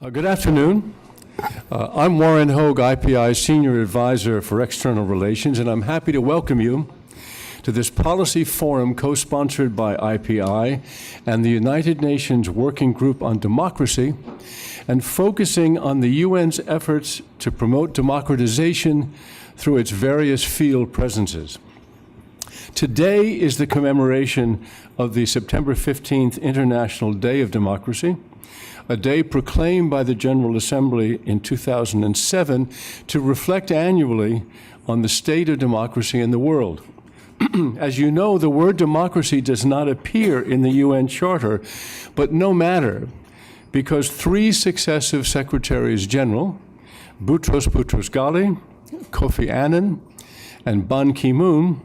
Good afternoon. I'm Warren Hoge, IPI Senior Adviser for External Relations, and I'm happy to welcome you to this policy forum co-sponsored by IPI and the United Nations Working Group on Democracy, and focusing on the UN's efforts to promote democratization through its various field presences. Today is the commemoration of the September 15th International Day of Democracy, a day proclaimed by the General Assembly in 2007 to reflect annually on the state of democracy in the world. As you know, the word democracy does not appear in the UN Charter, but no matter, because three successive Secretaries General, Boutros Boutros-Ghali, Kofi Annan, and Ban Ki-moon,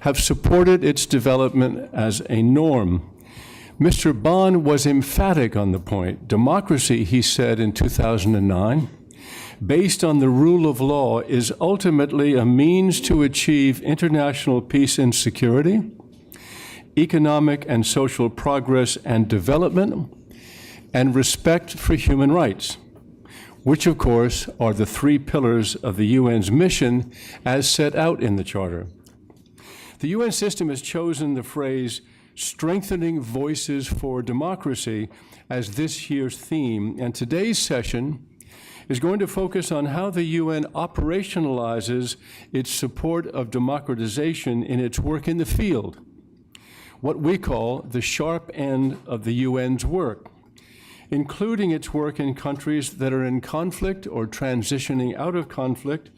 have supported its development as a norm. Mr. Ban was emphatic on the point. Democracy, he said in 2009, based on the rule of law, is ultimately a means to achieve international peace and security, economic and social progress and development, and respect for human rights, which of course are the three pillars of the UN's mission as set out in the Charter. The UN system has chosen the phrase strengthening voices for democracy as this year's theme, and today's session is going to focus on how the UN operationalizes its support of democratization in its work in the field, what we call the sharp end of the UN's work, including its work in countries that are in conflict or transitioning out of conflict,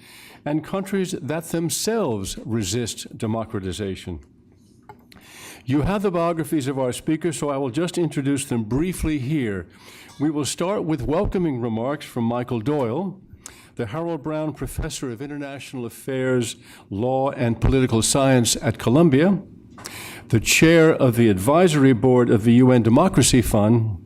and countries that themselves resist democratization. You have the biographies of our speakers, so I will just introduce them briefly here. We will start with welcoming remarks from Michael Doyle, the Harold Brown Professor of International Affairs, Law, and Political Science at Columbia, the Chair of the Advisory Board of the UN Democracy Fund,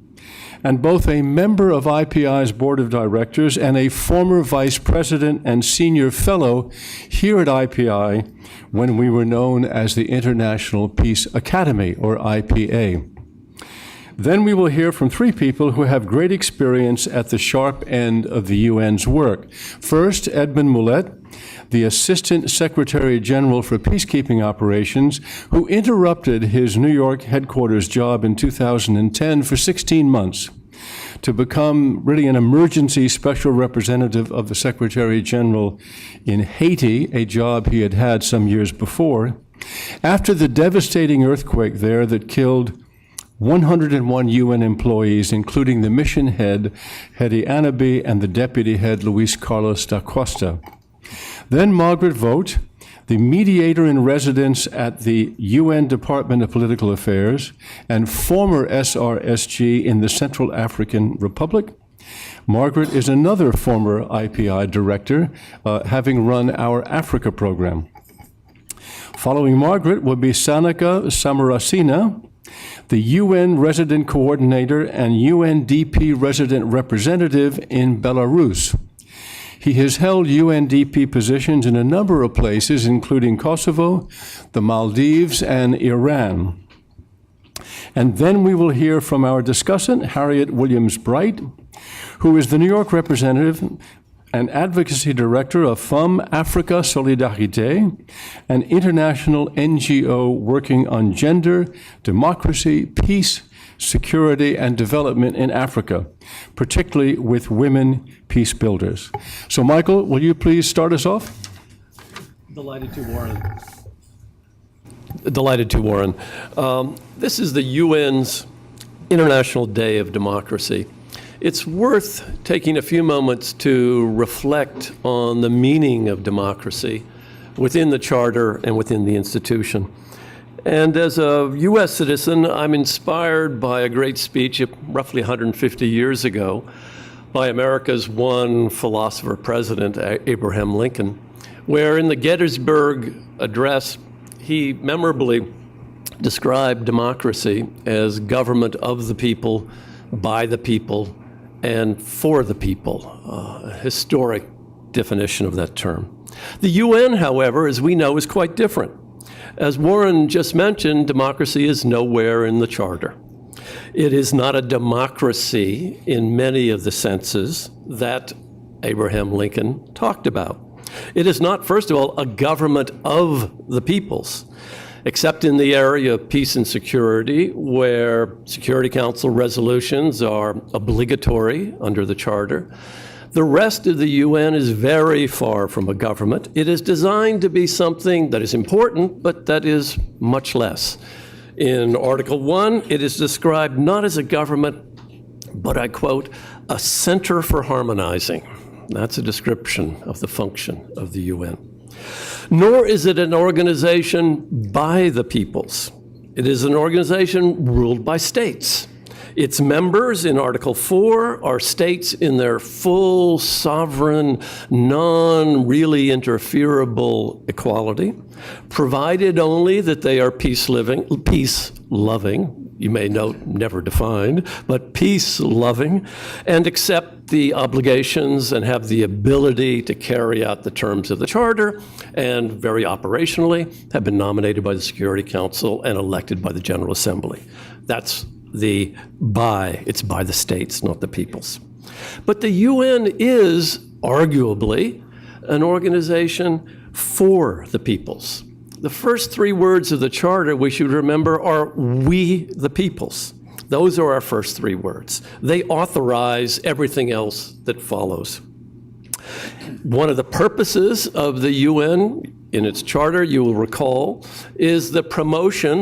and both a member of IPI's Board of Directors and a former Vice President and Senior Fellow here at IPI when we were known as the International Peace Academy, or IPA. Then we will hear from three people who have great experience at the sharp end of the UN's work. First, Edmond Mulet, the Assistant Secretary General for Peacekeeping Operations, who interrupted his New York headquarters job in 2010 for 16 months to become really an emergency special representative of the Secretary General in Haiti, a job he had had some years before, after the devastating earthquake there that killed 101 UN employees, including the mission head, Hedi Anabi, and the deputy head, Luis Carlos da Costa. Then Margaret Vogt, the mediator in residence at the UN Department of Political Affairs and former SRSG in the Central African Republic. Margaret is another former IPI director, having run our Africa program. Following Margaret will be Sanika Samarasina, the UN Resident Coordinator and UNDP Resident Representative in Belarus. He has held UNDP positions in a number of places, including Kosovo, the Maldives, and Iran. And then we will hear from our discussant, Harriette Williams-Bright, who is the New York representative and advocacy director of Femmes Africa Solidarité, an international NGO working on gender, democracy, peace, security, and development in Africa, particularly with women peace builders. So Michael, will you please start us off? Delighted to, Warren. This is the UN's International Day of Democracy. It's worth taking a few moments to reflect on the meaning of democracy within the Charter and within the institution. And as a U.S. citizen, I'm inspired by a great speech roughly 150 years ago by America's one philosopher president, Abraham Lincoln, where in the Gettysburg Address, he memorably described democracy as government of the people, by the people, and for the people, a historic definition of that term. The UN, however, as we know, is quite different. As Warren just mentioned, democracy is nowhere in the Charter. It is not a democracy in many of the senses that Abraham Lincoln talked about. It is not, first of all, a government of the peoples, except in the area of peace and security, where Security Council resolutions are obligatory under the Charter. The rest of the UN is very far from a government. It is designed to be something that is important, but that is much less. In Article 1, it is described not as a government, but I quote, a center for harmonizing. That's a description of the function of the UN. Nor is it an organization by the peoples. It is an organization ruled by states. Its members in Article 4 are states in their full, sovereign, non-really interferable equality, provided only that they are peace-loving, you may note, never defined, but peace-loving, and accept the obligations and have the ability to carry out the terms of the Charter, and very operationally have been nominated by the Security Council and elected by the General Assembly. That's it's by the states, not the peoples. But the UN is arguably an organization for the peoples. The first three words of the Charter we should remember are "we the peoples." Those are our first three words. They authorize everything else that follows. One of the purposes of the UN in its charter, you will recall, is the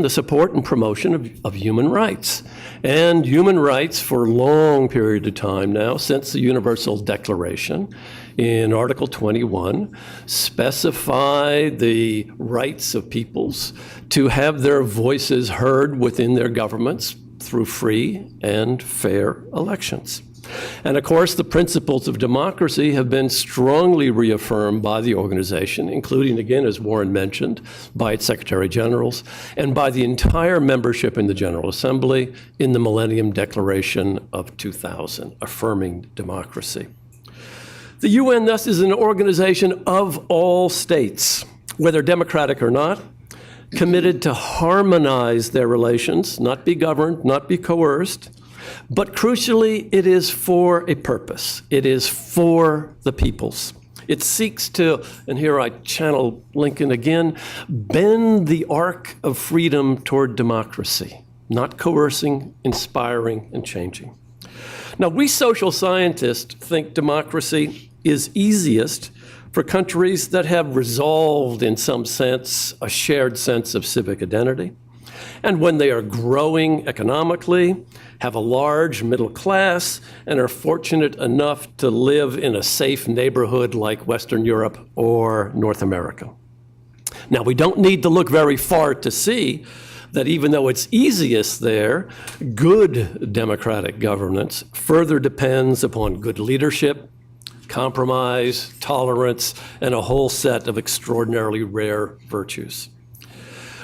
support and promotion of human rights. And human rights for a long period of time now, since the Universal Declaration in Article 21, specify the rights of peoples to have their voices heard within their governments through free and fair elections. And of course, the principles of democracy have been strongly reaffirmed by the organization, including, again, as Warren mentioned, by its Secretary Generals and by the entire membership in the General Assembly in the Millennium Declaration of 2000, affirming democracy. The UN, thus, is an organization of all states, whether democratic or not, committed to harmonize their relations, not be governed, not be coerced. But crucially, it is for a purpose. It is for the peoples. It seeks to, and here I channel Lincoln again, bend the arc of freedom toward democracy, not coercing, inspiring, and changing. Now, we social scientists think democracy is easiest for countries that have resolved, in some sense, a shared sense of civic identity. And when they are growing economically, have a large middle class, and are fortunate enough to live in a safe neighborhood like Western Europe or North America. Now, we don't need to look very far to see that even though it's easiest there, good democratic governance further depends upon good leadership, compromise, tolerance, and a whole set of extraordinarily rare virtues.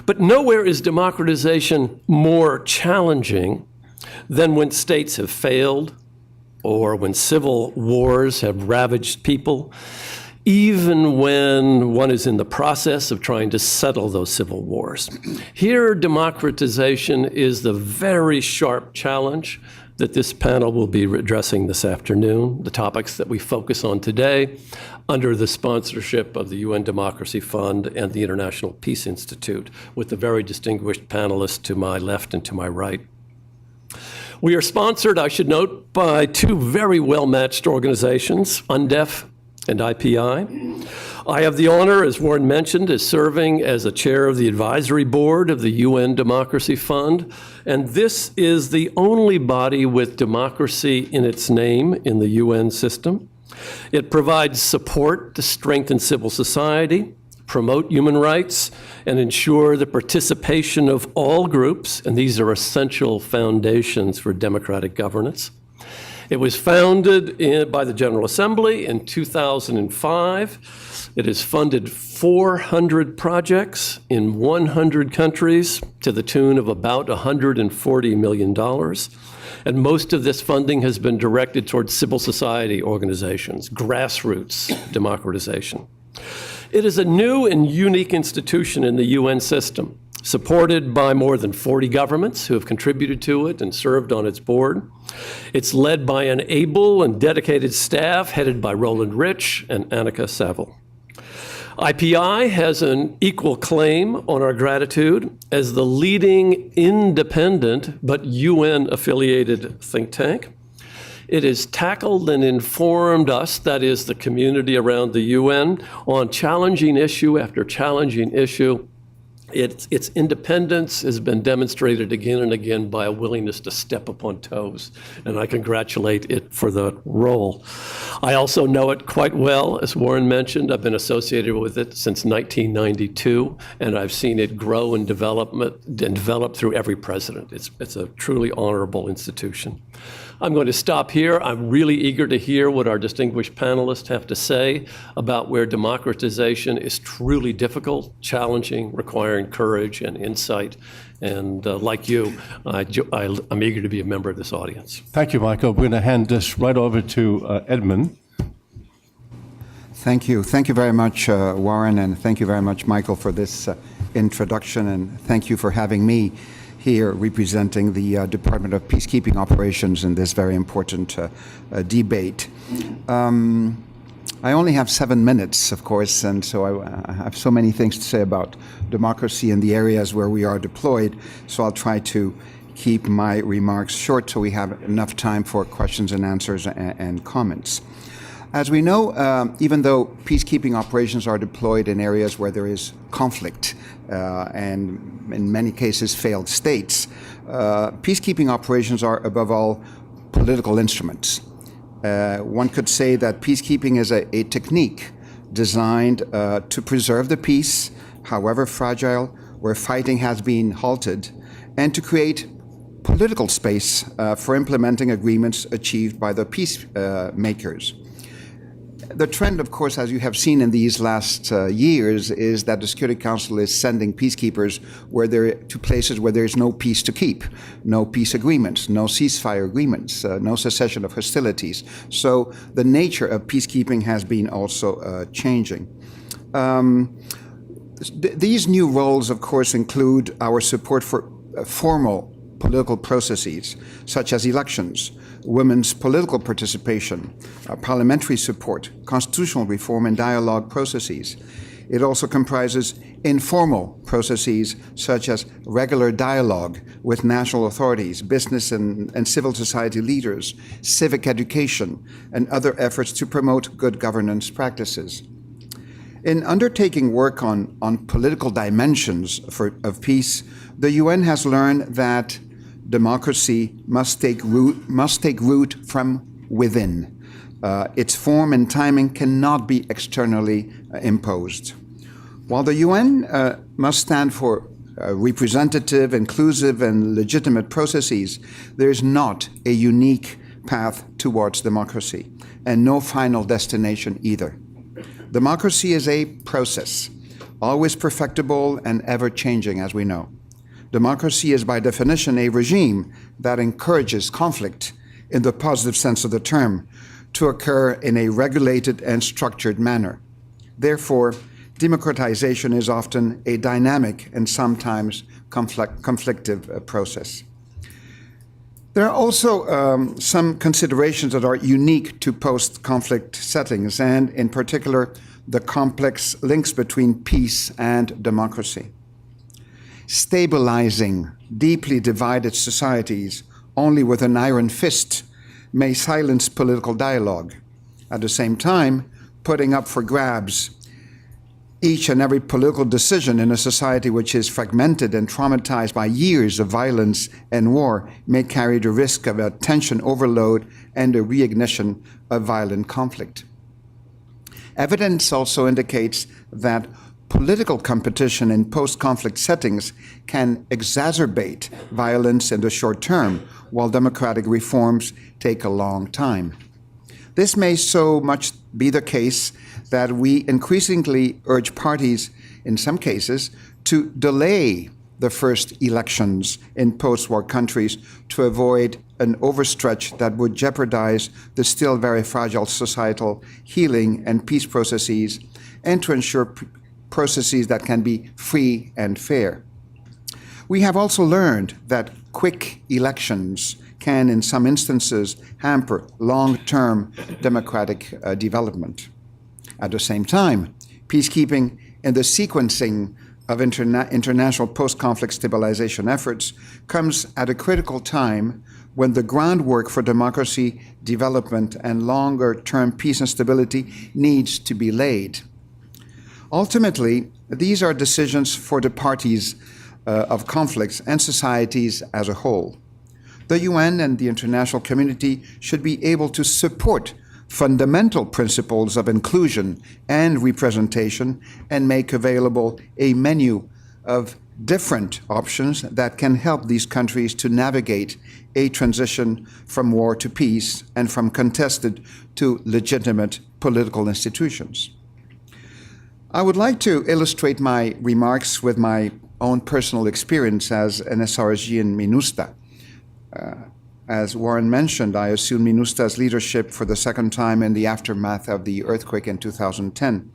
But nowhere is democratization more challenging than when states have failed or when civil wars have ravaged people, even when one is in the process of trying to settle those civil wars. Here, democratization is the very sharp challenge that this panel will be addressing this afternoon, the topics that we focus on today under the sponsorship of the UN Democracy Fund and the International Peace Institute, with the very distinguished panelists to my left and to my right. We are sponsored, I should note, by two very well-matched organizations, UNDEF and IPI. I have the honor, as Warren mentioned, as serving as a chair of the advisory board of the UN Democracy Fund, and this is the only body with democracy in its name in the UN system. It provides support to strengthen civil society, promote human rights, and ensure the participation of all groups, and these are essential foundations for democratic governance. It was founded by the General Assembly in 2005. It has funded 400 projects in 100 countries to the tune of about $140 million. And most of this funding has been directed towards civil society organizations, grassroots democratization. It is a new and unique institution in the UN system. supported by more than 40 governments who have contributed to it and served on its board. It's led by an able and dedicated staff headed by Roland Rich and Annika Saville. IPI has an equal claim on our gratitude as the leading independent but UN-affiliated think tank. It has tackled and informed us, that is the community around the UN, on challenging issue after challenging issue. Its independence has been demonstrated again and again by a willingness to step upon toes, and I congratulate it for the role. I also know it quite well, as Warren mentioned. I've been associated with it since 1992, and I've seen it grow and develop through every president. It's a truly honorable institution. I'm going to stop here. I'm really eager to hear what our distinguished panelists have to say about where democratization is truly difficult, challenging, requiring courage and insight. And like you, I'm eager to be a member of this audience. Thank you, Michael. We're going to hand this right over to Edmond. Thank you. Thank you very much, Warren, and thank you very much, Michael, for this introduction, and thank you for having me here representing the Department of Peacekeeping Operations in this very important debate. I only have 7 minutes, of course, and so I have so many things to say about democracy in the areas where we are deployed, so I'll try to keep my remarks short so we have enough time for questions and answers and comments. As we know, even though peacekeeping operations are deployed in areas where there is conflict and in many cases failed states, peacekeeping operations are above all political instruments. One could say that peacekeeping is a technique designed to preserve the peace, however fragile, where fighting has been halted, and to create political space for implementing agreements achieved by the peacemakers. The trend, of course, as you have seen in these last years, is that the Security Council is sending peacekeepers to places where there is no peace to keep, no peace agreements, no ceasefire agreements, no cessation of hostilities. So the nature of peacekeeping has been also changing. These new roles, of course, include our support for formal political processes, such as elections, women's political participation, parliamentary support, constitutional reform, and dialogue processes. It also comprises informal processes such as regular dialogue with national authorities, business and civil society leaders, civic education, and other efforts to promote good governance practices. In undertaking work on political dimensions of peace, the UN has learned that democracy must take root from within. Its form and timing cannot be externally imposed. While the UN must stand for representative, inclusive, and legitimate processes, there is not a unique path towards democracy, and no final destination either. Democracy is a process, always perfectible and ever-changing, as we know. Democracy is by definition a regime that encourages conflict, in the positive sense of the term, to occur in a regulated and structured manner. Therefore, democratization is often a dynamic and sometimes conflictive process. There are also some considerations that are unique to post-conflict settings, and in particular, the complex links between peace and democracy. Stabilizing deeply divided societies only with an iron fist may silence political dialogue. At the same time, putting up for grabs each and every political decision in a society which is fragmented and traumatized by years of violence and war may carry the risk of attention overload and a reignition of violent conflict. Evidence also indicates that political competition in post-conflict settings can exacerbate violence in the short term, while democratic reforms take a long time. This may so much be the case that we increasingly urge parties, in some cases, to delay the first elections in post-war countries to avoid an overstretch that would jeopardize the still very fragile societal healing and peace processes, and to ensure processes that can be free and fair. We have also learned that quick elections can, in some instances, hamper long-term democratic development. At the same time, peacekeeping and the sequencing of international post-conflict stabilization efforts comes at a critical time when the groundwork for democracy, development, and longer-term peace and stability needs to be laid. Ultimately, these are decisions for the parties of conflicts and societies as a whole. The UN and the international community should be able to support fundamental principles of inclusion and representation and make available a menu of different options that can help these countries to navigate a transition from war to peace and from contested to legitimate political institutions. I would like to illustrate my remarks with my own personal experience as an SRSG in MINUSTAH. As Warren mentioned, I assumed MINUSTAH's leadership for the second time in the aftermath of the earthquake in 2010.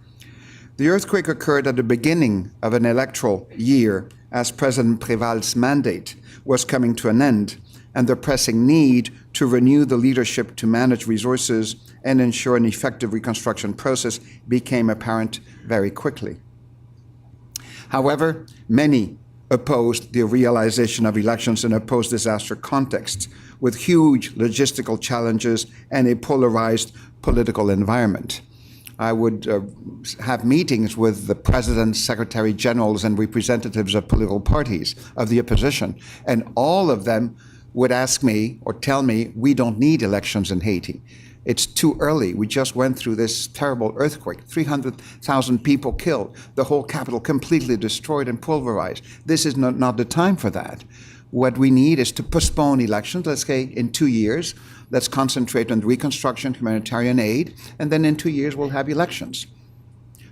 The earthquake occurred at the beginning of an electoral year as President Préval's mandate was coming to an end, and the pressing need to renew the leadership to manage resources and ensure an effective reconstruction process became apparent very quickly. However, many opposed the realization of elections in a post-disaster context with huge logistical challenges and a polarized political environment. I would have meetings with the presidents, secretary generals, and representatives of political parties of the opposition, and all of them would ask me or tell me, we don't need elections in Haiti. It's too early. We just went through this terrible earthquake, 300,000 people killed, the whole capital completely destroyed and pulverized. This is not the time for that. What we need is to postpone elections, let's say in 2 years. Let's concentrate on reconstruction, humanitarian aid, and then in 2 years we'll have elections.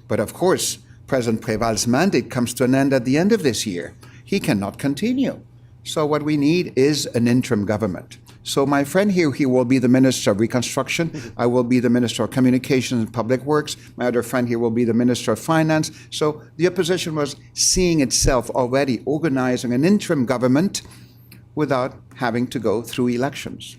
But of course, President Préval's mandate comes to an end at the end of this year. He cannot continue. So what we need is an interim government. So my friend here, he will be the Minister of Reconstruction. I will be the Minister of Communications and Public Works. My other friend here will be the Minister of Finance. So the opposition was seeing itself already organizing an interim government without having to go through elections.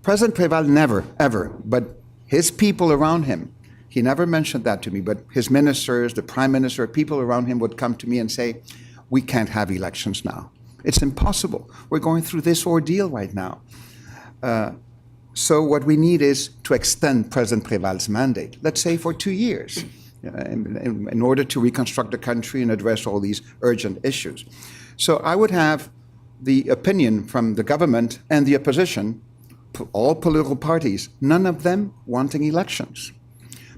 President Préval never, ever, but his people around him, he never mentioned that to me, but his ministers, the Prime Minister, people around him would come to me and say, we can't have elections now. It's impossible. We're going through this ordeal right now. So what we need is to extend President Préval's mandate, let's say for 2 years, in order to reconstruct the country and address all these urgent issues. So I would have the opinion from the government and the opposition, all political parties, none of them wanting elections.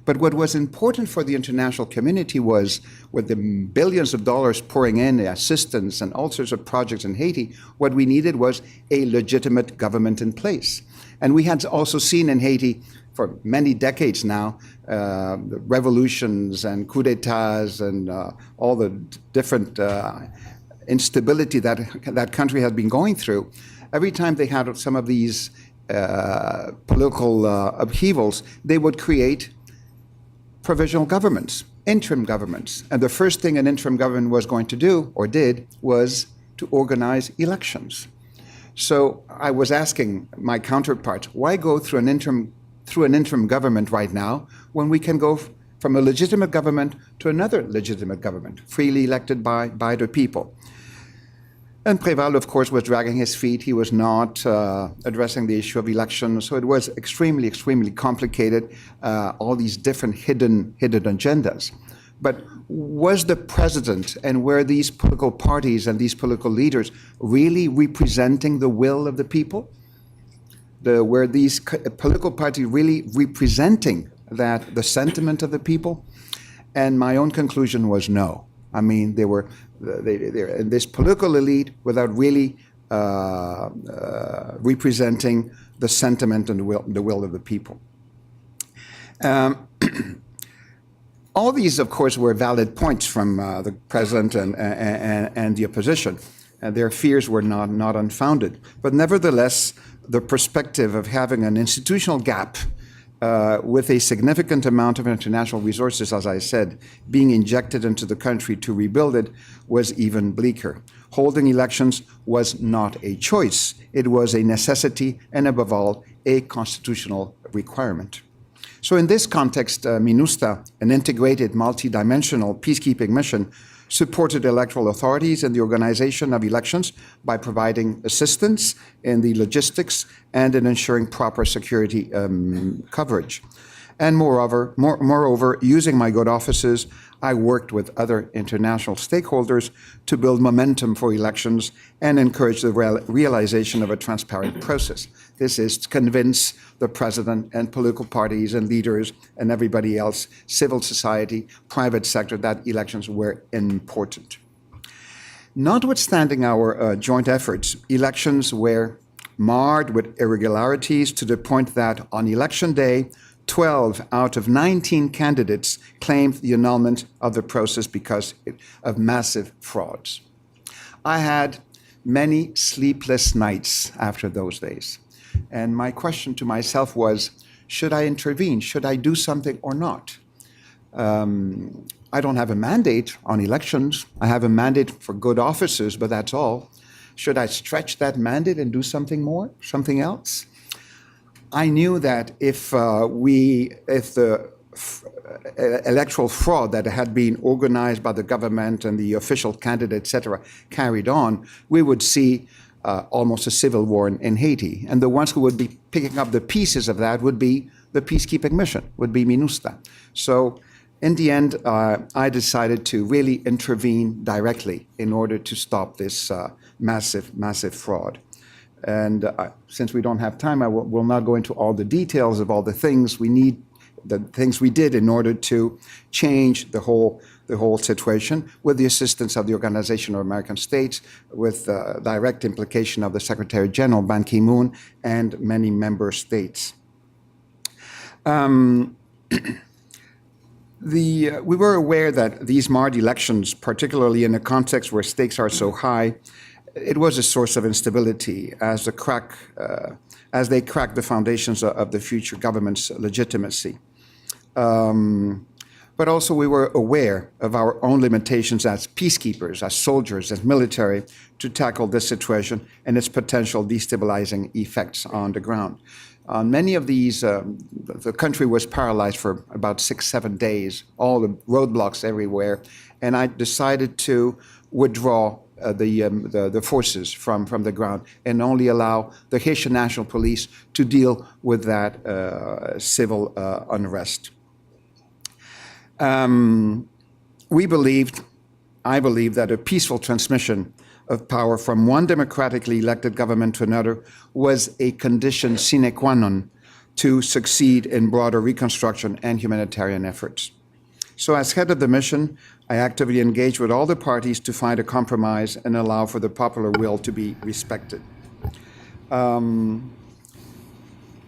But what was important for the international community was, with the billions of dollars pouring in, assistance and all sorts of projects in Haiti, what we needed was a legitimate government in place. And we had also seen in Haiti for many decades now, revolutions and coups d'etats and all the different instability that that country had been going through. Every time they had some of these political upheavals, they would create provisional governments, interim governments. And the first thing an interim government was going to do, or did, was to organize elections. So I was asking my counterparts, why go through an interim government right now when we can go from a legitimate government to another legitimate government, freely elected by the people? And Préval, of course, was dragging his feet. He was not addressing the issue of elections. So it was extremely, extremely complicated, all these different hidden agendas. But was the president and were these political parties and these political leaders really representing the will of the people? Were these political parties really representing the sentiment of the people? And my own conclusion was no. I mean, they're in this political elite without really representing the sentiment and the will of the people. All these, of course, were valid points from the president and the opposition. Their fears were not unfounded. But nevertheless, the perspective of having an institutional gap with a significant amount of international resources, as I said, being injected into the country to rebuild it was even bleaker. Holding elections was not a choice. It was a necessity and, above all, a constitutional requirement. So in this context, MINUSTA, an integrated, multidimensional peacekeeping mission, supported electoral authorities in the organization of elections by providing assistance in the logistics and in ensuring proper security coverage. And moreover, using my good offices, I worked with other international stakeholders to build momentum for elections and encourage the realization of a transparent process. This is to convince the president and political parties and leaders and everybody else, civil society, private sector, that elections were important. Notwithstanding our joint efforts, elections were marred with irregularities to the point that on election day, 12 out of 19 candidates claimed the annulment of the process because of massive frauds. I had many sleepless nights after those days. And my question to myself was, should I intervene? Should I do something or not? I don't have a mandate on elections. I have a mandate for good officers, but that's all. Should I stretch that mandate and do something more, something else? I knew that if the electoral fraud that had been organized by the government and the official candidate, etc., carried on, we would see almost a civil war in Haiti. And the ones who would be picking up the pieces of that would be the peacekeeping mission, would be MINUSTA. So in the end, I decided to really intervene directly in order to stop this massive fraud. And since we don't have time, I will not go into all the details of all the things we did in order to change the whole situation with the assistance of the Organization of American States, with direct implication of the Secretary General, Ban Ki-moon, and many member states. We were aware that these marred elections, particularly in a context where stakes are so high, it was a source of instability as they cracked the foundations of the future government's legitimacy. But also we were aware of our own limitations as peacekeepers, as soldiers, as military, to tackle this situation and its potential destabilizing effects on the ground. On many of these, the country was paralyzed for about 6-7 days, all the roadblocks everywhere, and I decided to withdraw the forces from the ground and only allow the Haitian National Police to deal with that civil unrest. I believe that a peaceful transmission of power from one democratically elected government to another was a condition sine qua non to succeed in broader reconstruction and humanitarian efforts. So as head of the mission, I actively engaged with all the parties to find a compromise and allow for the popular will to be respected. And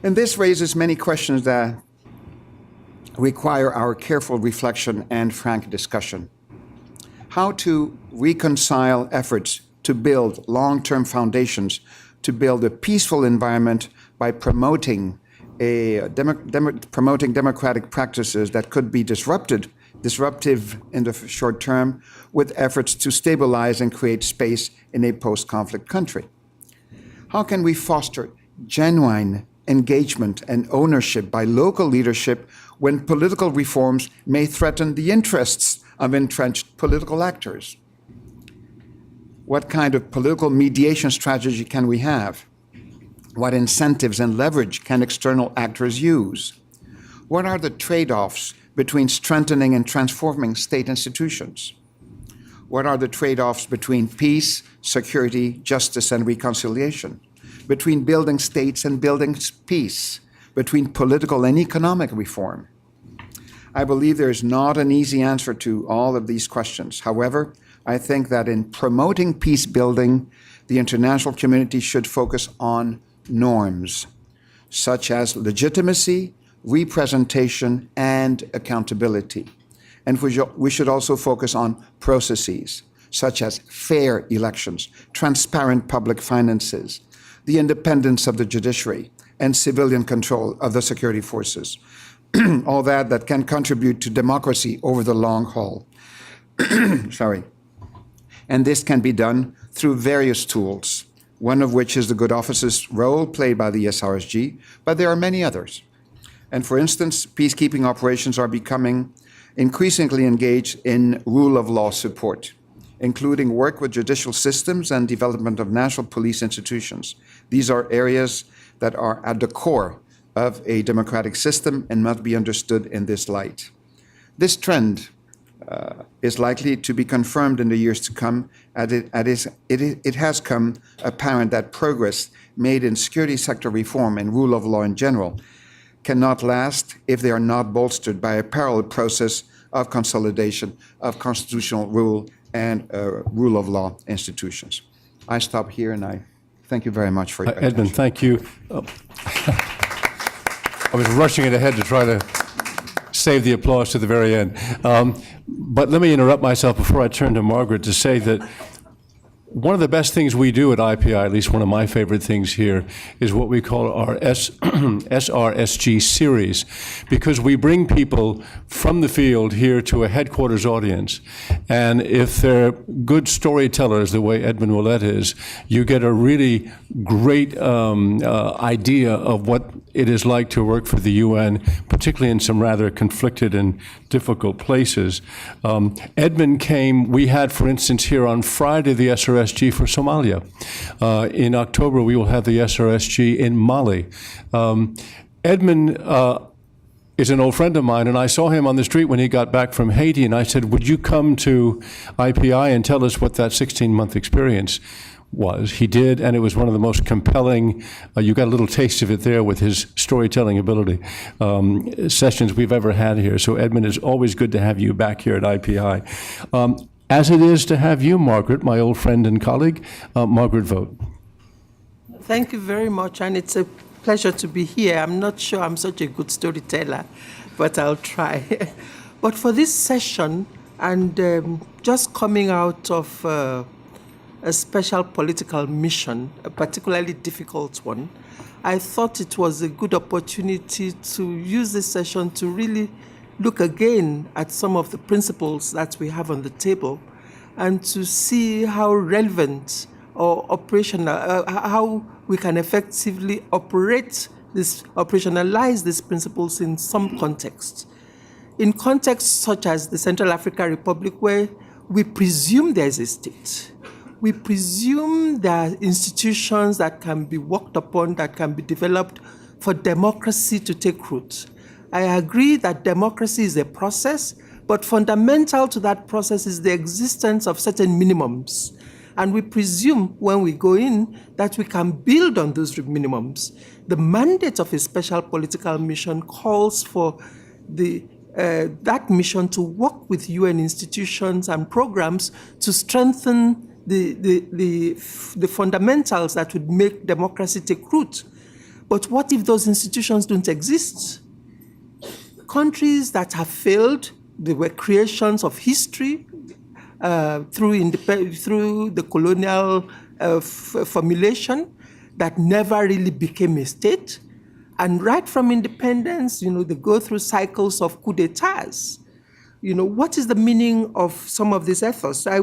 this raises many questions that require our careful reflection and frank discussion. How to reconcile efforts to build long-term foundations, to build a peaceful environment by promoting democratic practices that could be disruptive in the short term, with efforts to stabilize and create space in a post-conflict country. How can we foster genuine engagement and ownership by local leadership when political reforms may threaten the interests of entrenched political actors? What kind of political mediation strategy can we have? What incentives and leverage can external actors use? What are the trade-offs between strengthening and transforming state institutions? What are the trade-offs between peace, security, justice, and reconciliation? Between building states and building peace? Between political and economic reform? I believe there is not an easy answer to all of these questions. However, I think that in promoting peace building, the international community should focus on norms, such as legitimacy, representation, and accountability. And we should also focus on processes, such as fair elections, transparent public finances, the independence of the judiciary, and civilian control of the security forces. All that can contribute to democracy over the long haul. Sorry. And this can be done through various tools, one of which is the good office's role played by the SRSG, but there are many others. And for instance, peacekeeping operations are becoming increasingly engaged in rule of law support, including work with judicial systems and development of national police institutions. These are areas that are at the core of a democratic system and must be understood in this light. This trend is likely to be confirmed in the years to come, as it has come apparent that progress made in security sector reform and rule of law in general cannot last if they are not bolstered by a parallel process of consolidation of constitutional rule and rule of law institutions. I stop here and I thank you very much for your attention. Edmond, thank you. I was rushing it ahead to try to save the applause to the very end. But let me interrupt myself before I turn to Margaret to say that one of the best things we do at IPI, at least one of my favorite things here, is what we call our SRSG series, because we bring people from the field here to a headquarters audience. And if they're good storytellers, the way Edmond Mulet is, you get a really great idea of what it is like to work for the UN, particularly in some rather conflicted and difficult places. Edmond came, we had, for instance, here on Friday, the SRSG for Somalia. In October, we will have the SRSG in Mali. Edmond is an old friend of mine, and I saw him on the street when he got back from Haiti, and I said, would you come to IPI and tell us what that 16-month experience was? He did, and it was one of the most compelling, you got a little taste of it there with his storytelling ability, sessions we've ever had here. So Edmond, it's always good to have you back here at IPI. As it is to have you, Margaret, my old friend and colleague. Margaret Vogt. Thank you very much, and it's a pleasure to be here. I'm not sure I'm such a good storyteller, but I'll try. But for this session, and just coming out of a special political mission, a particularly difficult one, I thought it was a good opportunity to use this session to really look again at some of the principles that we have on the table and to see how relevant or operational, how we can effectively operationalize these principles in some context. In contexts such as the Central African Republic, where we presume there is a state, we presume there are institutions that can be worked upon, that can be developed for democracy to take root. I agree that democracy is a process, but fundamental to that process is the existence of certain minimums. And we presume when we go in that we can build on those minimums. The mandate of a special political mission calls for that mission to work with UN institutions and programs to strengthen the fundamentals that would make democracy take root. But what if those institutions don't exist? Countries that have failed, they were creations of history through the colonial formulation that never really became a state. And right from independence, they go through cycles of coups d'etats. What is the meaning of some of these efforts? I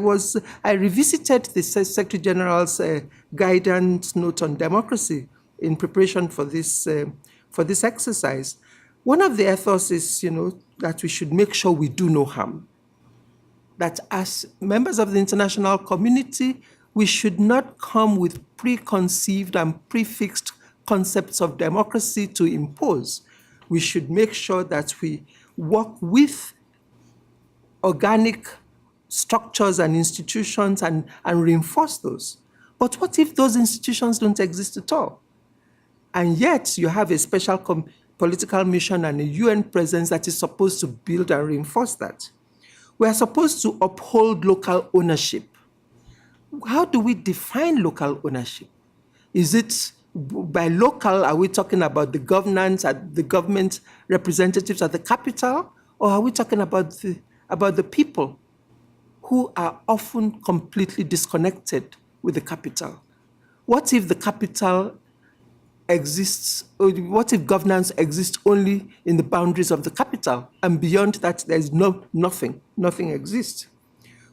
revisited the Secretary General's guidance note on democracy in preparation for this exercise. One of the ethos is, that we should make sure we do no harm. That as members of the international community, we should not come with preconceived and prefixed concepts of democracy to impose. We should make sure that we work with organic structures and institutions and reinforce those. But what if those institutions don't exist at all? And yet you have a special political mission and a UN presence that is supposed to build and reinforce that. We are supposed to uphold local ownership. How do we define local ownership? Is it by local, are we talking about the governance, the government representatives at the capital, or are we talking about the people who are often completely disconnected with the capital? What if the capital exists, or what if governance exists only in the boundaries of the capital, and beyond that there's nothing exists?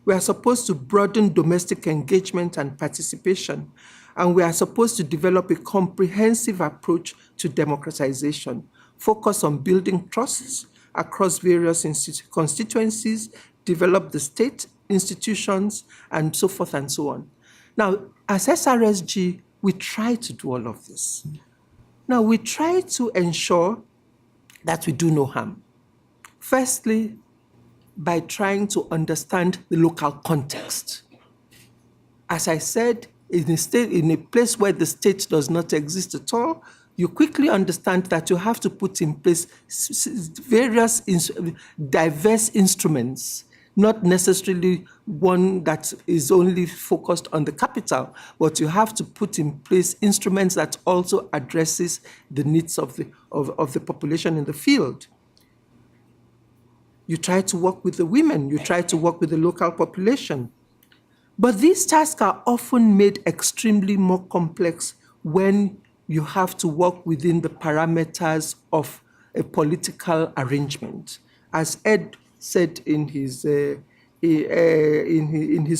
We are supposed to broaden domestic engagement and participation, and we are supposed to develop a comprehensive approach to democratization, focus on building trusts across various constituencies, develop the state institutions, and so forth and so on. Now, as SRSG, we try to do all of this. Now, we try to ensure that we do no harm. Firstly, by trying to understand the local context. As I said, in a place where the state does not exist at all, you quickly understand that you have to put in place various diverse instruments, not necessarily one that is only focused on the capital, but you have to put in place instruments that also addresses the needs of the population in the field. You try to work with the women, you try to work with the local population. But these tasks are often made extremely more complex when you have to work within the parameters of a political arrangement. As Ed said in his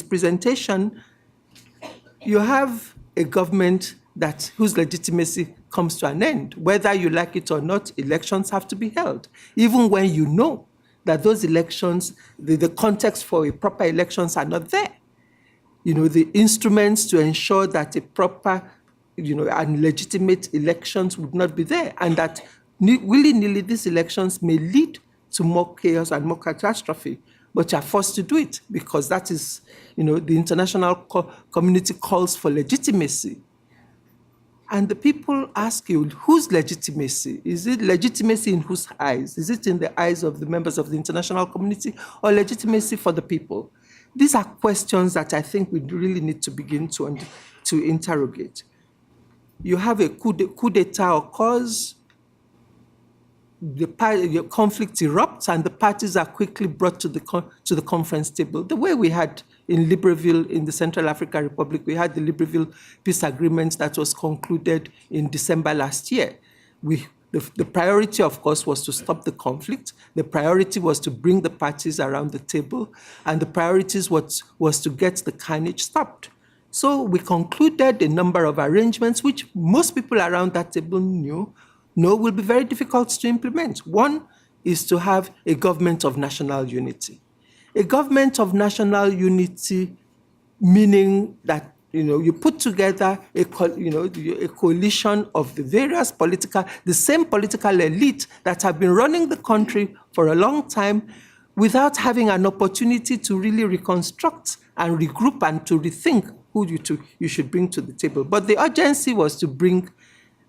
presentation, you have a government whose legitimacy comes to an end. Whether you like it or not, elections have to be held, even when you know that those elections, the context for a proper elections are not there. The instruments to ensure that a proper, and legitimate elections would not be there, and that willy-nilly these elections may lead to more chaos and more catastrophe, but you are forced to do it because that is, the international community calls for legitimacy. And the people ask you, whose legitimacy? Is it legitimacy in whose eyes? Is it in the eyes of the members of the international community or legitimacy for the people? These are questions that I think we really need to begin to interrogate. You have a coup d'etat occurs, the conflict erupts, and the parties are quickly brought to the conference table. The way we had in Libreville, in the Central African Republic, we had the Libreville Peace Agreement that was concluded in December last year. The priority, of course, was to stop the conflict. The priority was to bring the parties around the table, and the priorities was to get the carnage stopped. So we concluded a number of arrangements which most people around that table know will be very difficult to implement. One is to have a government of national unity. A government of national unity, meaning that you put together a coalition of the same political elite that have been running the country for a long time without having an opportunity to really reconstruct and regroup and to rethink who you should bring to the table. But the urgency was to bring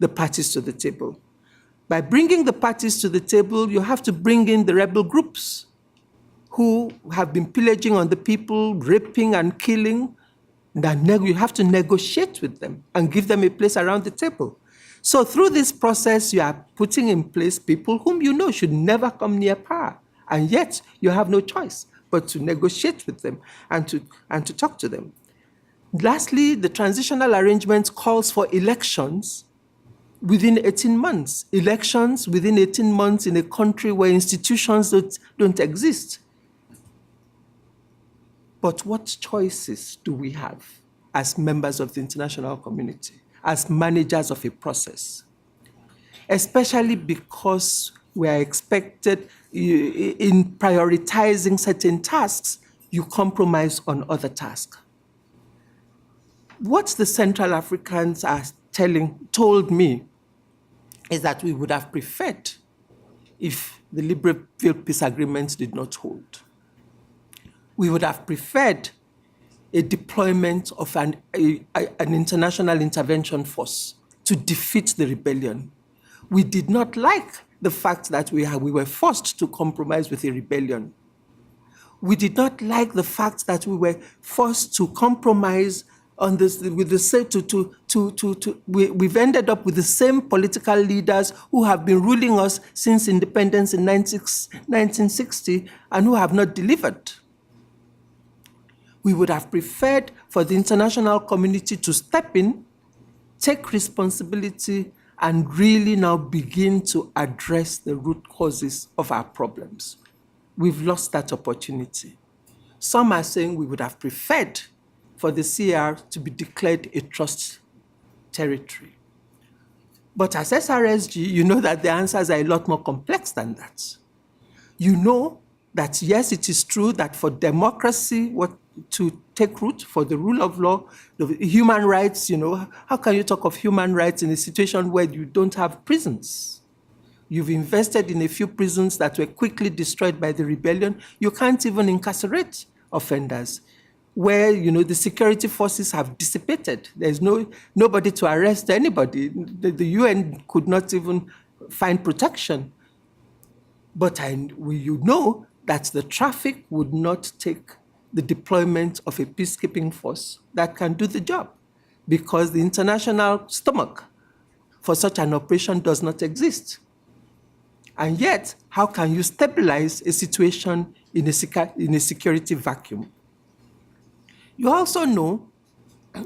the parties to the table. By bringing the parties to the table, you have to bring in the rebel groups who have been pillaging on the people, raping and killing. You have to negotiate with them and give them a place around the table. So through this process, you are putting in place people whom you know should never come near power. And yet you have no choice but to negotiate with them and to talk to them. Lastly, the transitional arrangement calls for elections within 18 months. Elections within 18 months in a country where institutions don't exist. But what choices do we have as members of the international community, as managers of a process? Especially because we are expected, in prioritizing certain tasks, you compromise on other tasks. What the Central Africans are told me is that we would have preferred if the Libreville Peace Agreement did not hold. We would have preferred a deployment of an international intervention force to defeat the rebellion. We did not like the fact that we were forced to compromise with a rebellion. We did not like the fact that we were forced to compromise on this with the same. We've ended up with the same political leaders who have been ruling us since independence in 1960 and who have not delivered. We would have preferred for the international community to step in, take responsibility, and really now begin to address the root causes of our problems. We've lost that opportunity. Some are saying we would have preferred for the CR to be declared a trust territory. But as SRSG, you know that the answers are a lot more complex than that. You know that, yes, it is true that for democracy to take root, for the rule of law, the human rights, how can you talk of human rights in a situation where you don't have prisons? You've invested in a few prisons that were quickly destroyed by the rebellion. You can't even incarcerate offenders, where the security forces have dissipated. There's nobody to arrest anybody. The UN could not even find protection. But you know that the traffic would not take the deployment of a peacekeeping force that can do the job, because the international stomach for such an operation does not exist. And yet, how can you stabilize a situation in a security vacuum? You also know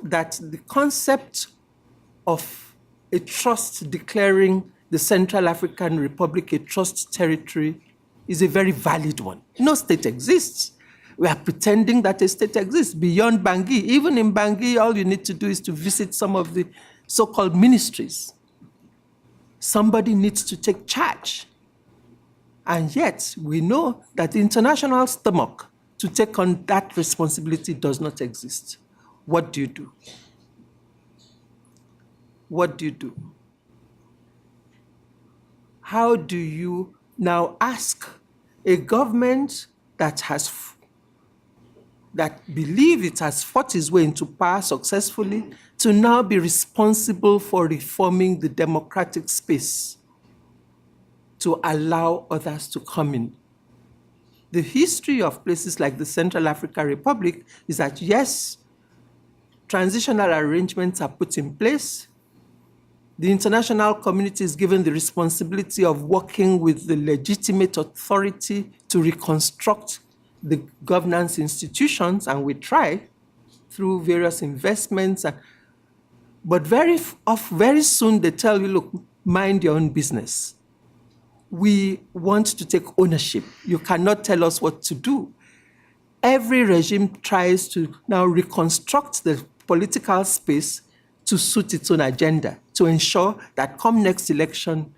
that the concept of a trust declaring the Central African Republic a trust territory is a very valid one. No state exists. We are pretending that a state exists beyond Bangui. Even in Bangui, all you need to do is to visit some of the so-called ministries. Somebody needs to take charge. And yet, we know that the international stomach to take on that responsibility does not exist. What do you do? What do you do? How do you now ask a government that believes it has fought its way into power successfully to now be responsible for reforming the democratic space to allow others to come in? The history of places like the Central African Republic is that, yes, transitional arrangements are put in place. The international community is given the responsibility of working with the legitimate authority to reconstruct the governance institutions, and we try through various investments. But very soon they tell you, look, mind your own business. We want to take ownership. You cannot tell us what to do. Every regime tries to now reconstruct the political space to suit its own agenda, to ensure that come next election,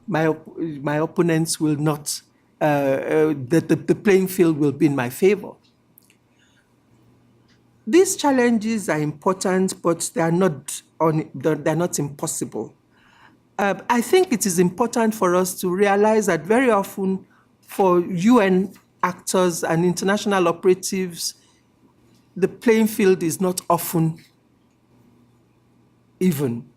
my opponents will not, the playing field will be in my favor. These challenges are important, but they're not impossible. I think it is important for us to realize that very often for UN actors and international operatives, the playing field is not often even.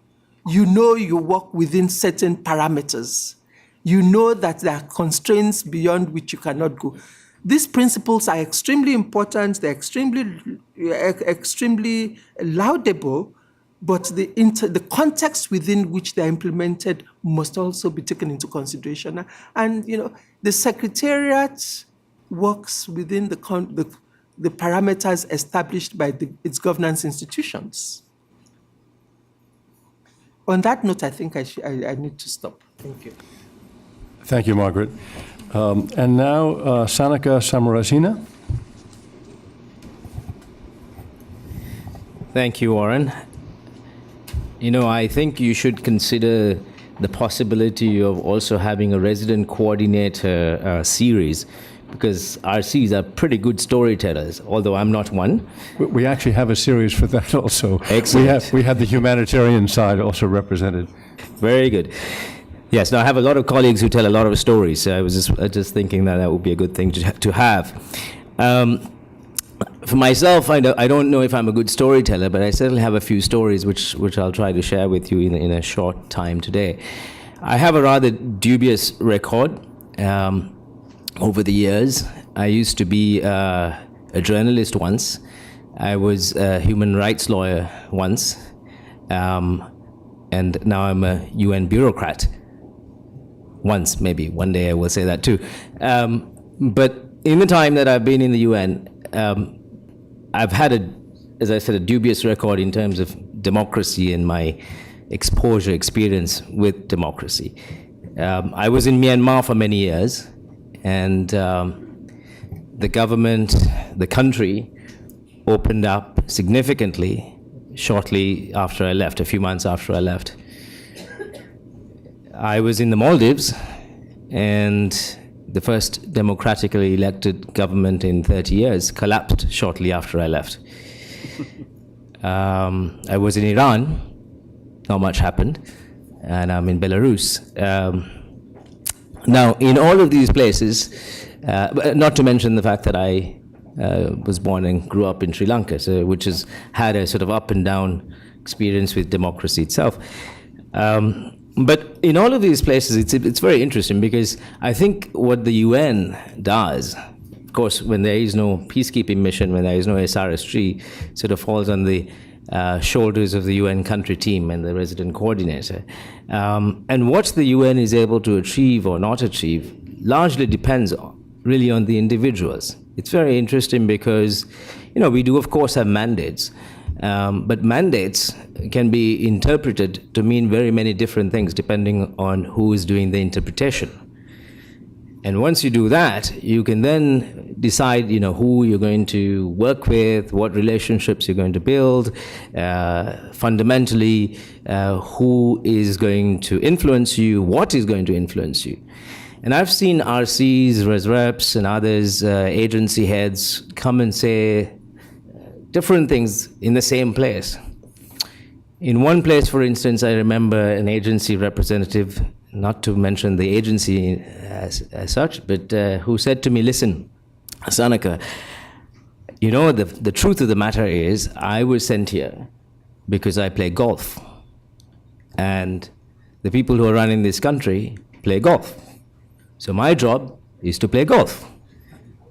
You work within certain parameters. You know that there are constraints beyond which you cannot go. These principles are extremely important, they're extremely laudable, but the context within which they're implemented must also be taken into consideration. And the Secretariat works within the parameters established by its governance institutions. On that note, I think I need to stop. Thank you. Thank you, Margaret. And now, Sanika Samarasina. Thank you, Warren. I think you should consider the possibility of also having a resident coordinator series, because RCs are pretty good storytellers, although I'm not one. We actually have a series for that also. Excellent. We have the humanitarian side also represented. Very good. Yes, now I have a lot of colleagues who tell a lot of stories, so I was just thinking that would be a good thing to have. For myself, I don't know if I'm a good storyteller, but I certainly have a few stories which I'll try to share with you in a short time today. I have a rather dubious record over the years. I used to be a journalist once. I was a human rights lawyer once, and now I'm a UN bureaucrat. Once, maybe. One day I will say that too. But in the time that I've been in the UN, I've had, as I said, a dubious record in terms of democracy and my experience with democracy. I was in Myanmar for many years, and the government, the country opened up significantly shortly after I left, a few months after I left. I was in the Maldives, and the first democratically elected government in 30 years collapsed shortly after I left. I was in Iran, not much happened, and I'm in Belarus. Now, in all of these places, not to mention the fact that I was born and grew up in Sri Lanka, so, which has had a sort of up and down experience with democracy itself. But in all of these places, it's very interesting because I think what the UN does, of course, when there is no peacekeeping mission, when there is no SRSG, sort of falls on the shoulders of the UN country team and the resident coordinator. And what the UN is able to achieve or not achieve largely depends really on the individuals. It's very interesting because, we do, of course, have mandates. But mandates can be interpreted to mean very many different things depending on who is doing the interpretation. And once you do that, you can then decide, who you're going to work with, what relationships you're going to build, fundamentally, who is going to influence you, what is going to influence you. And I've seen RCs, res reps, and others, agency heads, come and say different things in the same place. In one place, for instance, I remember an agency representative, not to mention the agency as such, but who said to me, listen, Sanaka, the truth of the matter is I was sent here because I play golf. And the people who are running this country play golf. So my job is to play golf.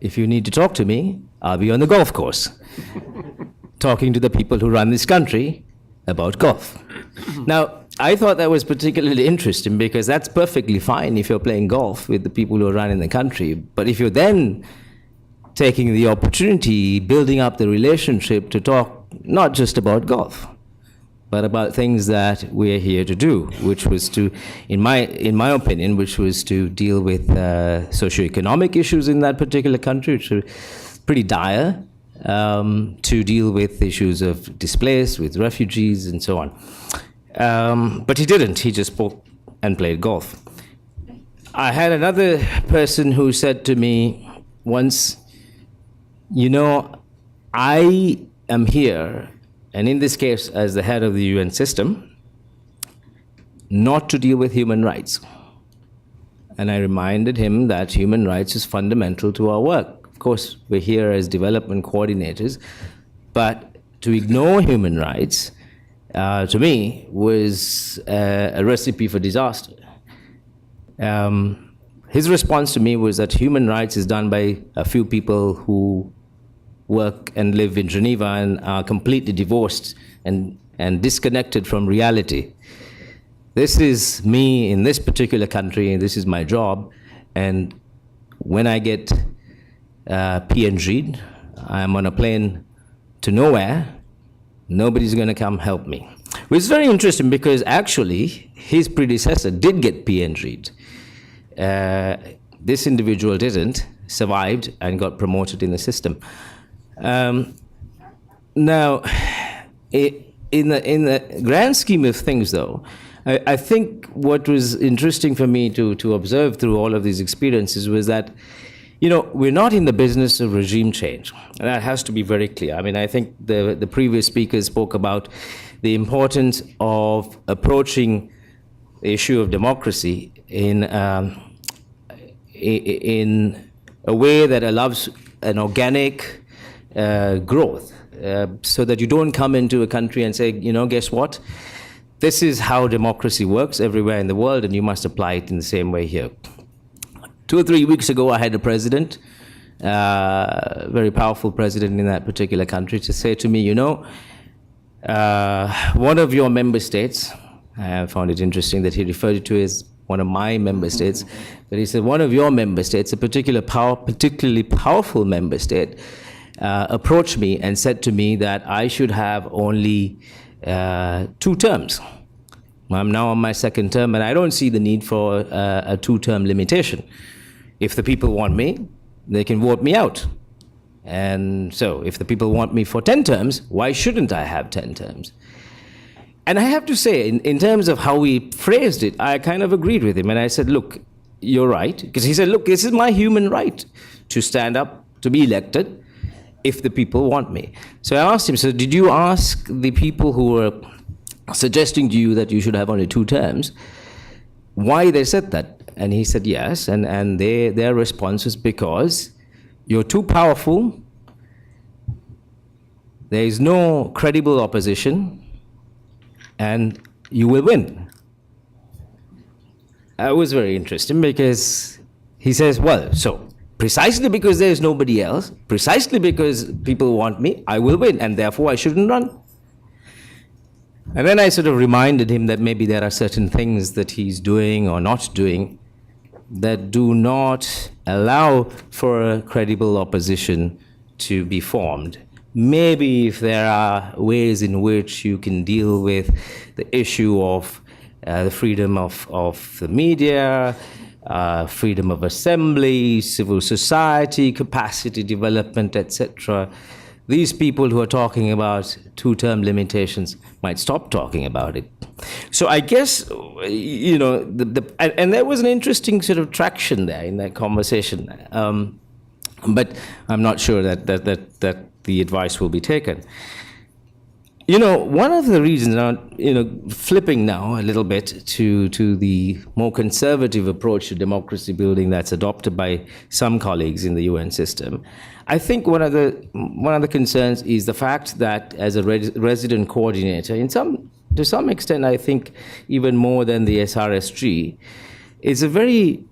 If you need to talk to me, I'll be on the golf course, talking to the people who run this country about golf. Now, I thought that was particularly interesting because that's perfectly fine if you're playing golf with the people who are running the country. But if you're then taking the opportunity, building up the relationship to talk not just about golf, but about things that we're here to do, which was to, in my opinion, which was to deal with socioeconomic issues in that particular country, which are pretty dire, to deal with issues of displaced, with refugees, and so on. But he didn't. He just spoke and played golf. I had another person who said to me once, I am here, and in this case, as the head of the UN system, not to deal with human rights. And I reminded him that human rights is fundamental to our work. Of course, we're here as development coordinators, but to ignore human rights, to me, was a recipe for disaster. His response to me was that human rights is done by a few people who work and live in Geneva and are completely divorced and disconnected from reality. This is me in this particular country, and this is my job. And when I get PNG'd, I'm on a plane to nowhere, nobody's going to come help me. Which is very interesting because actually his predecessor did get PNG'd. This individual didn't, survived, and got promoted in the system. Now, in the grand scheme of things, though, I think what was interesting for me to observe through all of these experiences was that, we're not in the business of regime change. And that has to be very clear. I mean, I think the previous speakers spoke about the importance of approaching the issue of democracy in a way that allows an organic growth, so that you don't come into a country and say, guess what? This is how democracy works everywhere in the world, and you must apply it in the same way here. 2 or 3 weeks ago, I had a president, very powerful president in that particular country, to say to me, one of your member states, I found it interesting that he referred it to as one of my member states, but he said one of your member states, a particularly powerful member state, approached me and said to me that I should have only 2 terms. I'm now on my 2nd term, and I don't see the need for a 2-term limitation. If the people want me, they can vote me out. And so if the people want me for 10 terms, why shouldn't I have 10 terms? And I have to say, in terms of how he phrased it, I kind of agreed with him. And I said, look, you're right. Because he said, look, this is my human right to stand up, to be elected, if the people want me. So I asked him, so did you ask the people who were suggesting to you that you should have only 2 terms, why they said that? And he said yes, and their response was because you're too powerful, there is no credible opposition, and you will win. That was very interesting because he says, well, so precisely because there is nobody else, precisely because people want me, I will win, and therefore I shouldn't run. And then I sort of reminded him that maybe there are certain things that he's doing or not doing that do not allow for a credible opposition to be formed. Maybe if there are ways in which you can deal with the issue of the freedom of the media, freedom of assembly, civil society, capacity development, etc., these people who are talking about 2-term limitations might stop talking about it. So I guess, you know, and there was an interesting sort of traction there in that conversation. But I'm not sure that the advice will be taken. You know, one of the reasons, flipping now a little bit to the more conservative approach to democracy building that's adopted by some colleagues in the UN system, I think one of the concerns is the fact that as a resident coordinator, to some extent, I think even more than the SRSG, is a very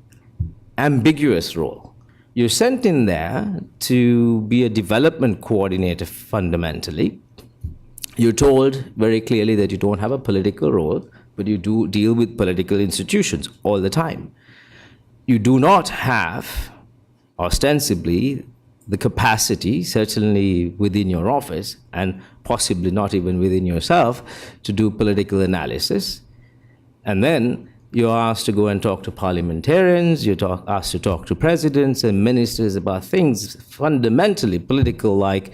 ambiguous role. You're sent in there to be a development coordinator fundamentally. You're told very clearly that you don't have a political role, but you do deal with political institutions all the time. You do not have, ostensibly, the capacity, certainly within your office, and possibly not even within yourself, to do political analysis. And then you're asked to go and talk to parliamentarians, you're asked to talk to presidents and ministers about things fundamentally political, like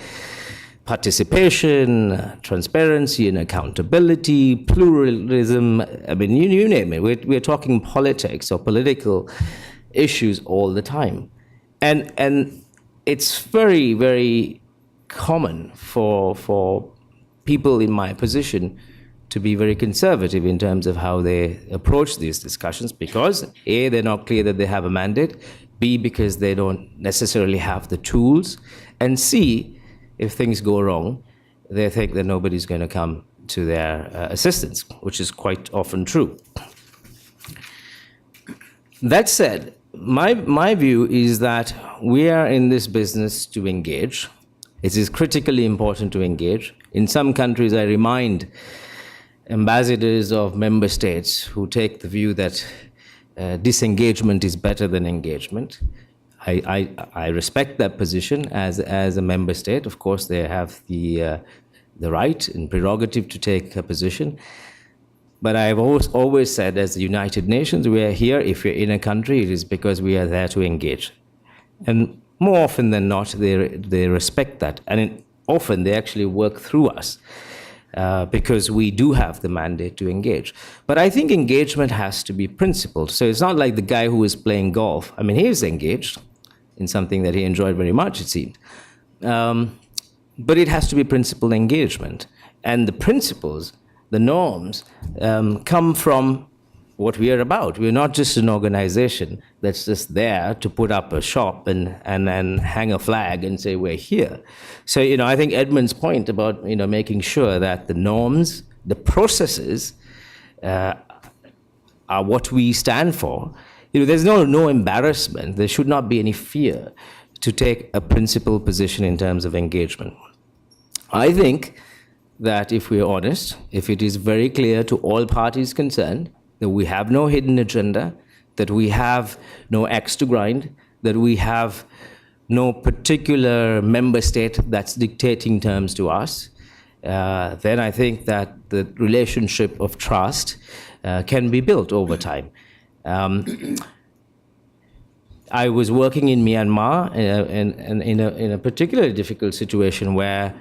participation, transparency and accountability, pluralism. I mean, you name it. We're talking politics or political issues all the time. And it's very, very common for people in my position to be very conservative in terms of how they approach these discussions because, A, they're not clear that they have a mandate, B, because they don't necessarily have the tools, and C, if things go wrong, they think that nobody's going to come to their assistance, which is quite often true. That said, my view is that we are in this business to engage. It is critically important to engage. In some countries, I remind ambassadors of member states who take the view that disengagement is better than engagement. I respect that position as a member state. Of course, they have the right and prerogative to take a position. But I've always said, as the United Nations, we are here. If we're in a country, it is because we are there to engage. And more often than not, they respect that. And often they actually work through us because we do have the mandate to engage. But I think engagement has to be principled. So it's not like the guy who is playing golf. I mean, he is engaged in something that he enjoyed very much, it seemed. But it has to be principled engagement. And the principles, the norms, come from what we are about. We're not just an organization that's just there to put up a shop and hang a flag and say we're here. So, I think Edmond's point about, making sure that the norms, the processes are what we stand for. There's no embarrassment. There should not be any fear to take a principled position in terms of engagement. I think that if we're honest, if it is very clear to all parties concerned that we have no hidden agenda, that we have no axe to grind, that we have no particular member state that's dictating terms to us, then I think that the relationship of trust can be built over time. I was working in Myanmar in a particularly difficult situation where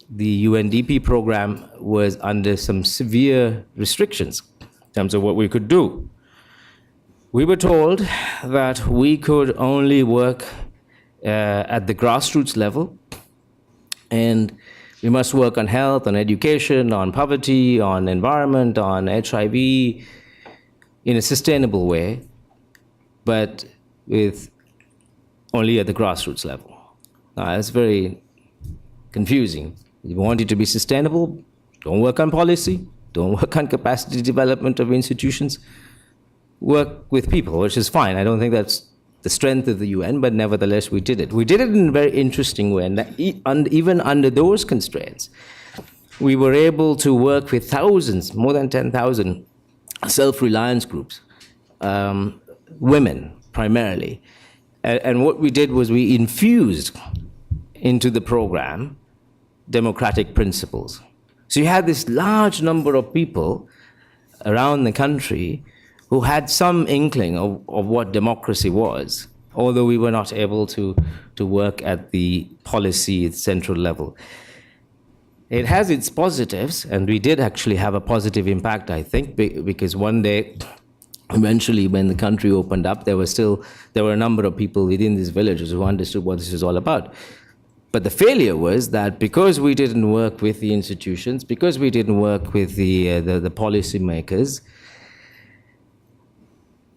the UNDP program was under some severe restrictions in terms of what we could do. We were told that we could only work at the grassroots level, and we must work on health, on education, on poverty, on environment, on HIV in a sustainable way, but with only at the grassroots level. Now, that's very confusing. You want it to be sustainable, don't work on policy, don't work on capacity development of institutions, work with people, which is fine. I don't think that's the strength of the UN, but nevertheless we did it. We did it in a very interesting way, and even under those constraints, we were able to work with thousands, more than 10,000 self-reliance groups, women primarily. And what we did was we infused into the program democratic principles. So you had this large number of people around the country who had some inkling of what democracy was, although we were not able to work at the policy central level. It has its positives, and we did actually have a positive impact, I think, because one day, eventually, when the country opened up, there were a number of people within these villages who understood what this is all about. But the failure was that because we didn't work with the institutions, because we didn't work with the policy makers,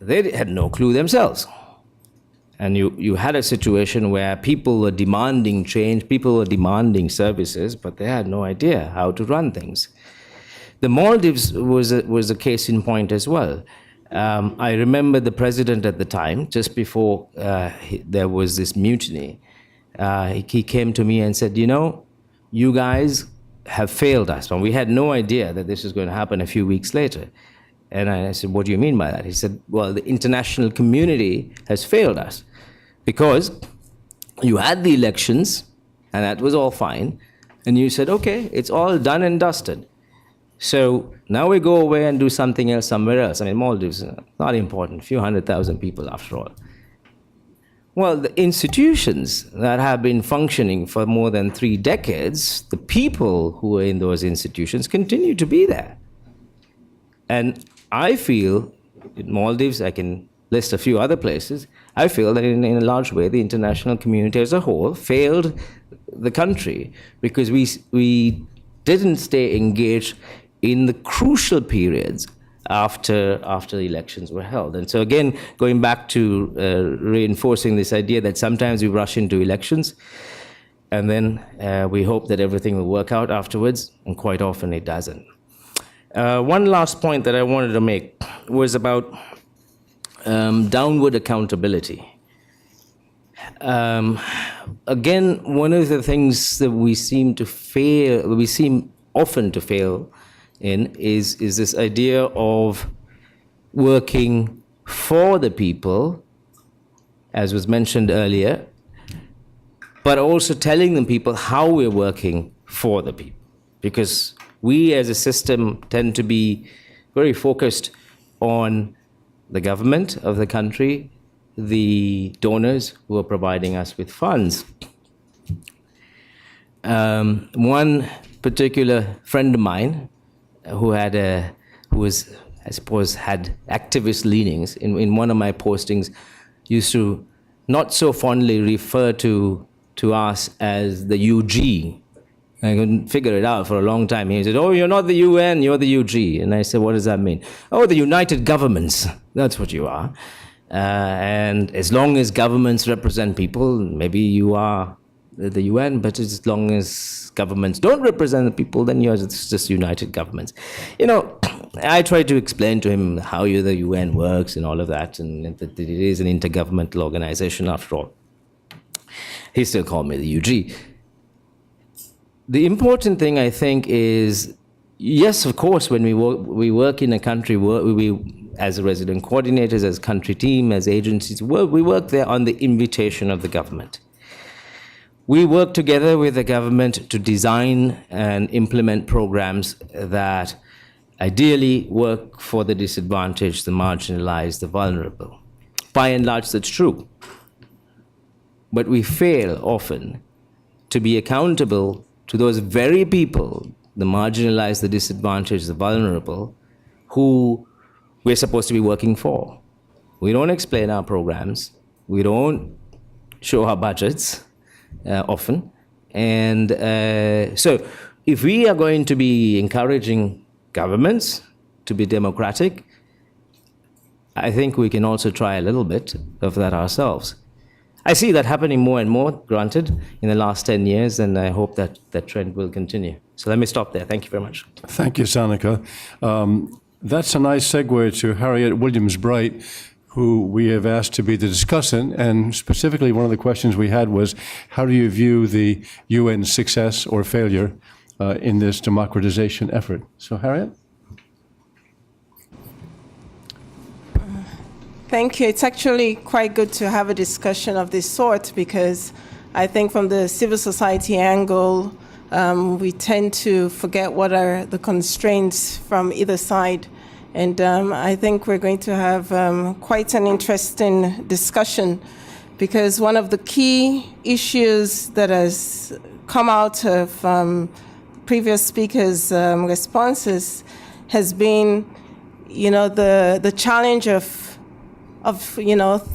they had no clue themselves. And you had a situation where people were demanding change, people were demanding services, but they had no idea how to run things. The Maldives was a case in point as well. I remember the president at the time, just before there was this mutiny, he came to me and said, you know, you guys have failed us. And we had no idea that this was going to happen a few weeks later. And I said, what do you mean by that? He said, well, the international community has failed us because you had the elections and that was all fine. And you said, okay, it's all done and dusted. So now we go away and do something else somewhere else. I mean, Maldives, not important, a few 100,000 people after all. Well, the institutions that have been functioning for more than 3 decades, the people who are in those institutions continue to be there. And I feel, in Maldives, I can list a few other places, I feel that in a large way, the international community as a whole failed the country because we didn't stay engaged in the crucial periods after the elections were held. And so again, going back to reinforcing this idea that sometimes we rush into elections and then we hope that everything will work out afterwards, and quite often it doesn't. One last point that I wanted to make was about downward accountability. Again, one of the things that we seem often to fail in is this idea of working for the people, as was mentioned earlier, but also telling the people how we're working for the people. Because we as a system tend to be very focused on the government of the country, the donors who are providing us with funds. One particular friend of mine who had activist leanings in one of my postings used to not so fondly refer to us as the UG. I couldn't figure it out for a long time. He said, oh, you're not the UN, you're the UG. And I said, what does that mean? Oh, the United Governments. That's what you are. And as long as governments represent people, maybe you are the UN, but as long as governments don't represent the people, then you're just United Governments. You know, I tried to explain to him how the UN works and all of that, and that it is an intergovernmental organization after all. He still called me the UG. The important thing, I think, is, yes, of course, when we work in a country, we as resident coordinators, as country team, as agencies, we work there on the invitation of the government. We work together with the government to design and implement programs that ideally work for the disadvantaged, the marginalized, the vulnerable. by and large, that's true. But we fail often to be accountable to those very people, the marginalized, the disadvantaged, the vulnerable, who we're supposed to be working for. We don't explain our programs. We don't show our budgets often. And so if we are going to be encouraging governments to be democratic, I think we can also try a little bit of that ourselves. I see that happening more and more, granted, in the last 10 years, and I hope that that trend will continue. So let me stop there. Thank you very much. Thank you, Sanika. That's a nice segue to Harriette Williams-Bright, who we have asked to be the discussant. And specifically, one of the questions we had was, how do you view the UN's success or failure in this democratization effort? So, Harriette? Thank you. It's actually quite good to have a discussion of this sort, because I think from the civil society angle, we tend to forget what are the constraints from either side. And I think we're going to have quite an interesting discussion, because one of the key issues that has come out of previous speakers' responses has been, the challenge of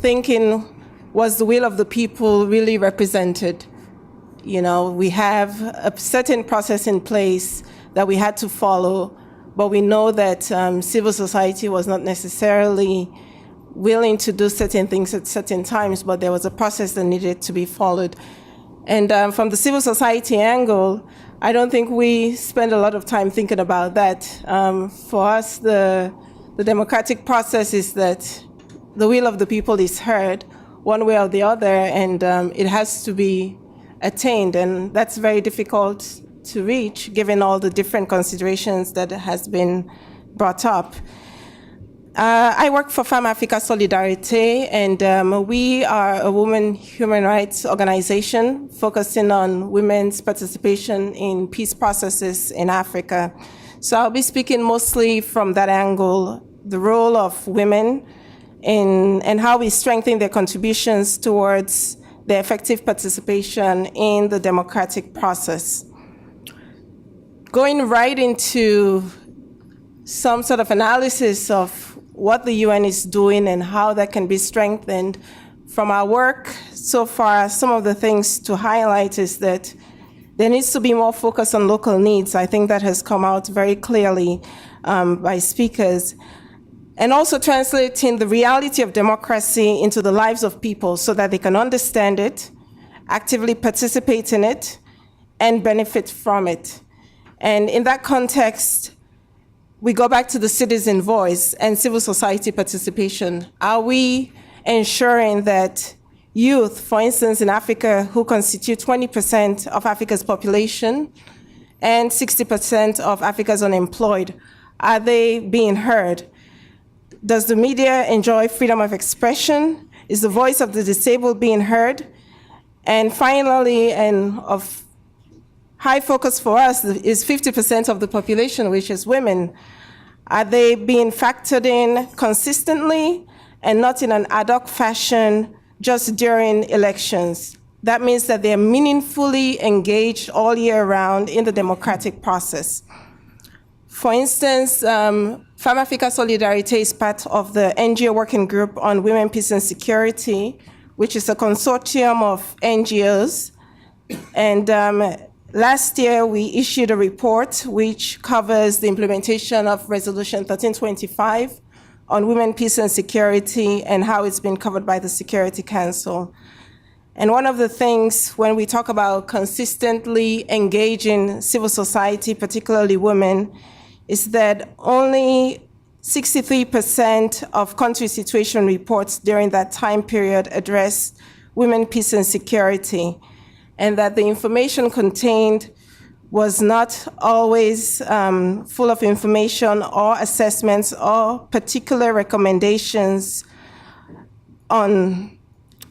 thinking, was the will of the people really represented? We have a certain process in place that we had to follow, but we know that civil society was not necessarily willing to do certain things at certain times, but there was a process that needed to be followed. And from the civil society angle, I don't think we spend a lot of time thinking about that. For us, the democratic process is that the will of the people is heard one way or the other, and it has to be attained. And that's very difficult to reach, given all the different considerations that has been brought up. I work for Femmes Africa Solidarité, and we are a women human rights organization focusing on women's participation in peace processes in Africa. So I'll be speaking mostly from that angle, the role of women and how we strengthen their contributions towards their effective participation in the democratic process. Going right into some sort of analysis of what the UN is doing and how that can be strengthened. From our work so far, some of the things to highlight is that there needs to be more focus on local needs. I think that has come out very clearly by speakers. And also translating the reality of democracy into the lives of people so that they can understand it, actively participate in it, and benefit from it. And in that context, we go back to the citizen voice and civil society participation. Are we ensuring that youth, for instance, in Africa, who constitute 20% of Africa's population and 60% of Africa's unemployed, are they being heard? Does the media enjoy freedom of expression? Is the voice of the disabled being heard? And finally, and of high focus for us, is 50% of the population, which is women. Are they being factored in consistently and not in an ad hoc fashion just during elections? That means that they're meaningfully engaged all year round in the democratic process. For instance, Femmes Africa Solidarité is part of the NGO Working Group on Women, Peace and Security, which is a consortium of NGOs. And last year, we issued a report which covers the implementation of Resolution 1325 on women, peace and security, and how it's been covered by the Security Council. And one of the things when we talk about consistently engaging civil society, particularly women, is that only 63% of country situation reports during that time period addressed women, peace and security, and that the information contained was not always full of information or assessments or particular recommendations on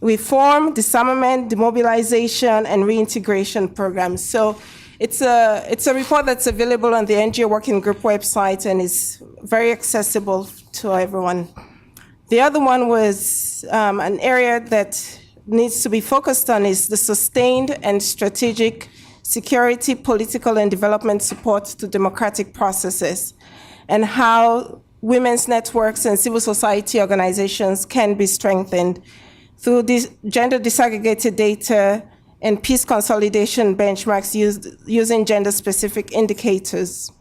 reform, disarmament, demobilization, and reintegration programs. So it's a report that's available on the NGO Working Group website and is very accessible to everyone. The other one was an area that needs to be focused on is the sustained and strategic security, political, and development support to democratic processes, and how women's networks and civil society organizations can be strengthened through this gender disaggregated data and peace consolidation benchmarks using gender-specific indicators.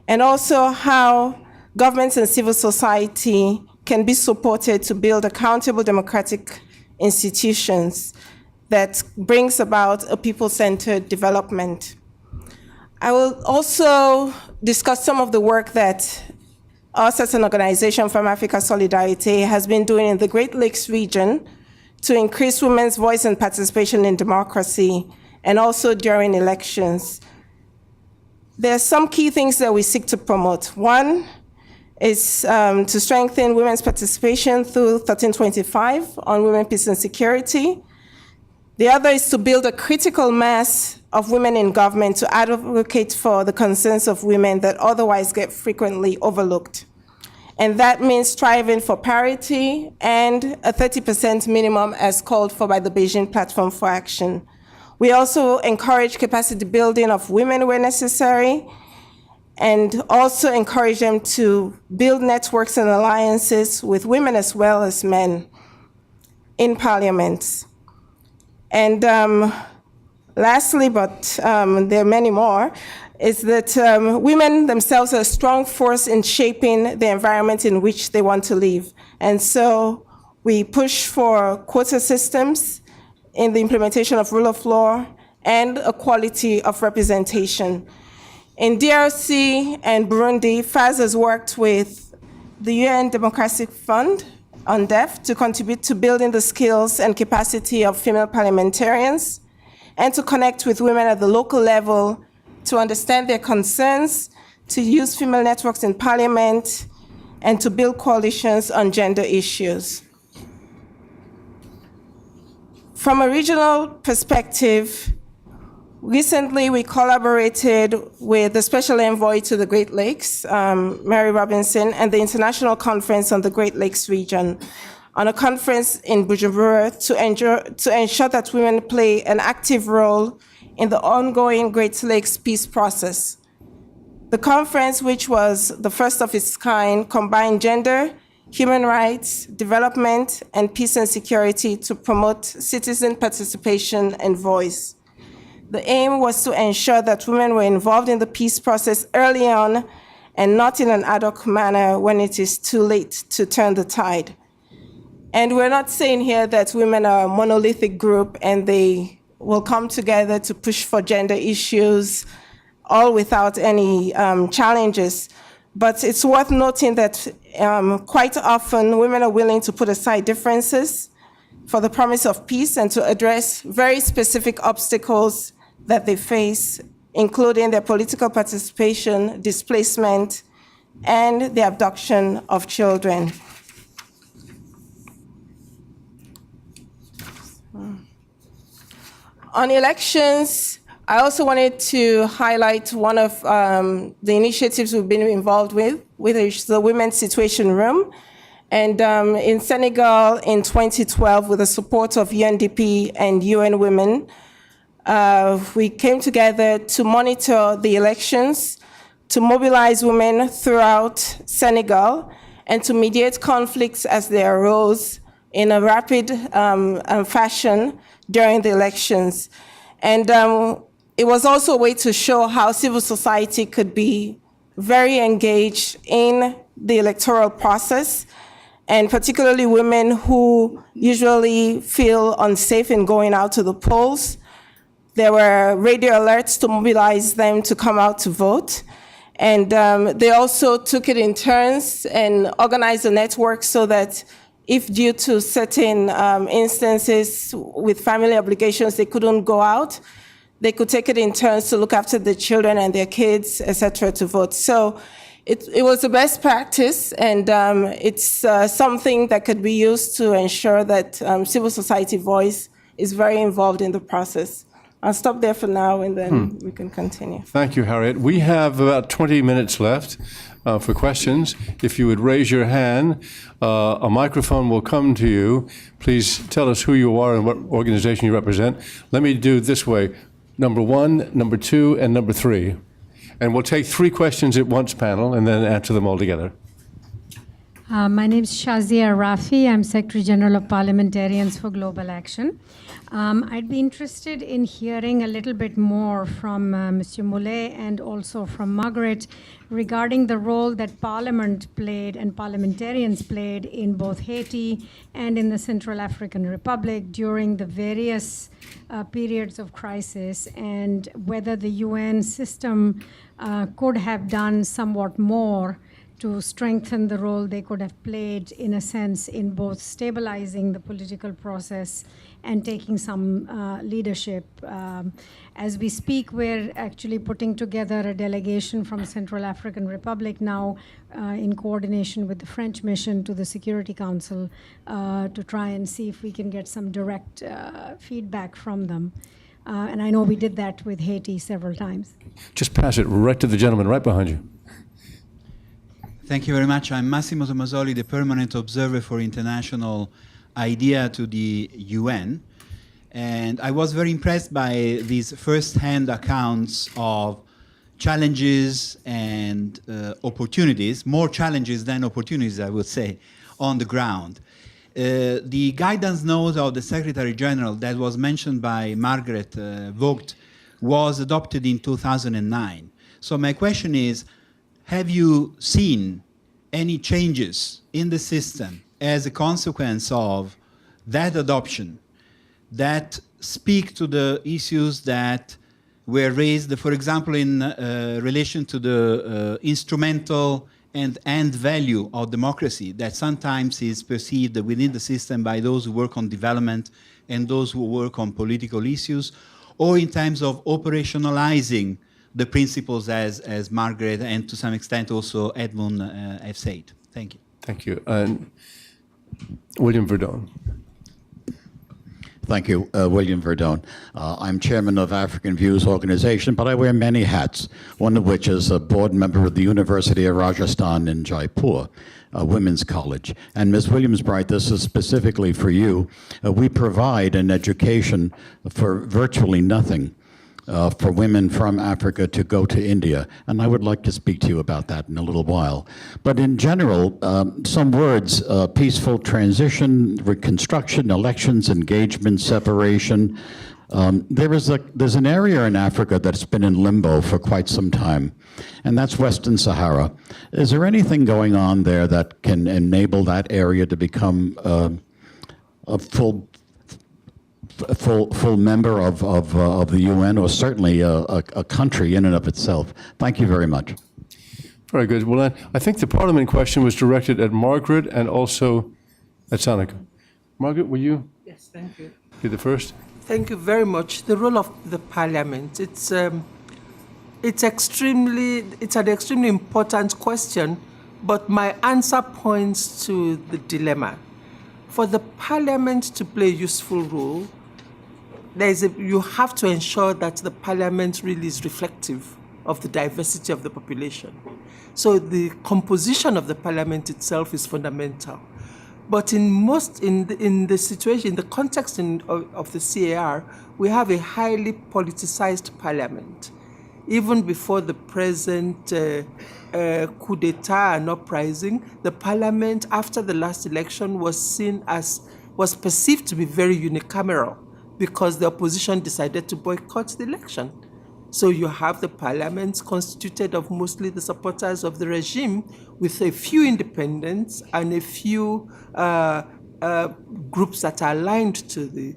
And also how governments and civil society can be supported to build accountable democratic institutions that brings about a people-centered development. I will also discuss some of the work that us as an organization, Femmes Africa Solidarité, has been doing in the Great Lakes region to increase women's voice and participation in democracy, and also during elections. There are some key things that we seek to promote. One is to strengthen women's participation through 1325 on women, peace, and security. The other is to build a critical mass of women in government to advocate for the concerns of women that otherwise get frequently overlooked. And that means striving for parity and a 30% minimum as called for by the Beijing Platform for Action. We also encourage capacity building of women where necessary, and also encourage them to build networks and alliances with women as well as men in parliaments. And lastly, but there are many more, is that women themselves are a strong force in shaping the environment in which they want to live. And so we push for quota systems in the implementation of rule of law and equality of representation. In DRC and Burundi, FAS has worked with the UN Democratic Fund, UNDEF, to contribute to building the skills and capacity of female parliamentarians and to connect with women at the local level to understand their concerns, to use female networks in parliament, and to build coalitions on gender issues. From a regional perspective, recently we collaborated with the Special Envoy to the Great Lakes, Mary Robinson, and the International Conference on the Great Lakes region on a conference in Bujumbura to ensure that women play an active role in the ongoing Great Lakes peace process. The conference, which was the first of its kind, combined gender, human rights, development, and peace and security to promote citizen participation and voice. The aim was to ensure that women were involved in the peace process early on and not in an ad hoc manner when it is too late to turn the tide. And we're not saying here that women are a monolithic group and they will come together to push for gender issues, all without any challenges. But it's worth noting that quite often women are willing to put aside differences for the promise of peace and to address very specific obstacles that they face, including their political participation, displacement, and the abduction of children. On elections, I also wanted to highlight one of the initiatives we've been involved with, which is the Women's Situation Room. And in Senegal in 2012, with the support of UNDP and UN Women, we came together to monitor the elections, to mobilize women throughout Senegal, and to mediate conflicts as they arose in a rapid fashion during the elections. And it was also a way to show how civil society could be very engaged in the electoral process, and particularly women who usually feel unsafe in going out to the polls. There were radio alerts to mobilize them to come out to vote. And they also took it in turns and organized a network so that if due to certain instances with family obligations, they couldn't go out, they could take it in turns to look after the children and their kids, et cetera, to vote. So it was a best practice, and it's something that could be used to ensure that civil society voice is very involved in the process. I'll stop there for now, and then we can continue. Thank you, Harriette. We have about 20 minutes left for questions. If you would raise your hand, a microphone will come to you. Please tell us who you are and what organization you represent. Let me do it this way. Number 1, number 2, and number 3. And we'll take 3 questions at once, panel, and then answer them all together. My name is Shazia Rafi. I'm Secretary General of Parliamentarians for Global Action. I'd be interested in hearing a little bit more from Monsieur Mulet and also from Margaret regarding the role that Parliament played and parliamentarians played in both Haiti and in the Central African Republic during the various periods of crisis, and whether the UN system could have done somewhat more to strengthen the role they could have played, in a sense, in both stabilizing the political process and taking some leadership. As we speak, we're actually putting together a delegation from Central African Republic now in coordination with the French mission to the Security Council to try and see if we can get some direct feedback from them. And I know we did that with Haiti several times. Just pass it right to the gentleman right behind you. Thank you very much. I'm Massimo Tomasoli, the Permanent Observer for International IDEA to the UN. And I was very impressed by these first-hand accounts of challenges and opportunities, more challenges than opportunities, I would say, on the ground. The guidance note of the Secretary General that was mentioned by Margaret Vogt was adopted in 2009. So my question is, have you seen any changes in the system as a consequence of that adoption that speak to the issues that were raised, for example, in relation to the instrumental and end value of democracy that sometimes is perceived within the system by those who work on development and those who work on political issues, or in terms of operationalizing the principles as Margaret and to some extent also Edmond have said. Thank you. Thank you. And William Verdon. Thank you, William Verdon. I'm chairman of African Views Organization, but I wear many hats, one of which is a board member of the University of Rajasthan in Jaipur, a women's college. And Ms. Williams-Bright, this is specifically for you. We provide an education for virtually nothing for women from Africa to go to India. And I would like to speak to you about that in a little while. But in general, some words, peaceful transition, reconstruction, elections, engagement, separation. There's an area in Africa that's been in limbo for quite some time, and that's Western Sahara. Is there anything going on there that can enable that area to become a full member of the UN, or certainly a country in and of itself? Thank you very much. Very good. Well, I think the Parliament question was directed at Margaret and also at Sanika. Margaret, will you? Yes, thank you. Be the first. Thank you very much. The role of the Parliament, it's an extremely important question, but my answer points to the dilemma. For the Parliament to play a useful role, you have to ensure that the Parliament really is reflective of the diversity of the population. So the composition of the Parliament itself is fundamental. But in the situation, in the context of the CAR, we have a highly politicized Parliament. Even before the present coup d'etat and uprising, the Parliament after the last election was perceived to be very unicameral, because the opposition decided to boycott the election. So you have the Parliament constituted of mostly the supporters of the regime, with a few independents and a few groups that are aligned to the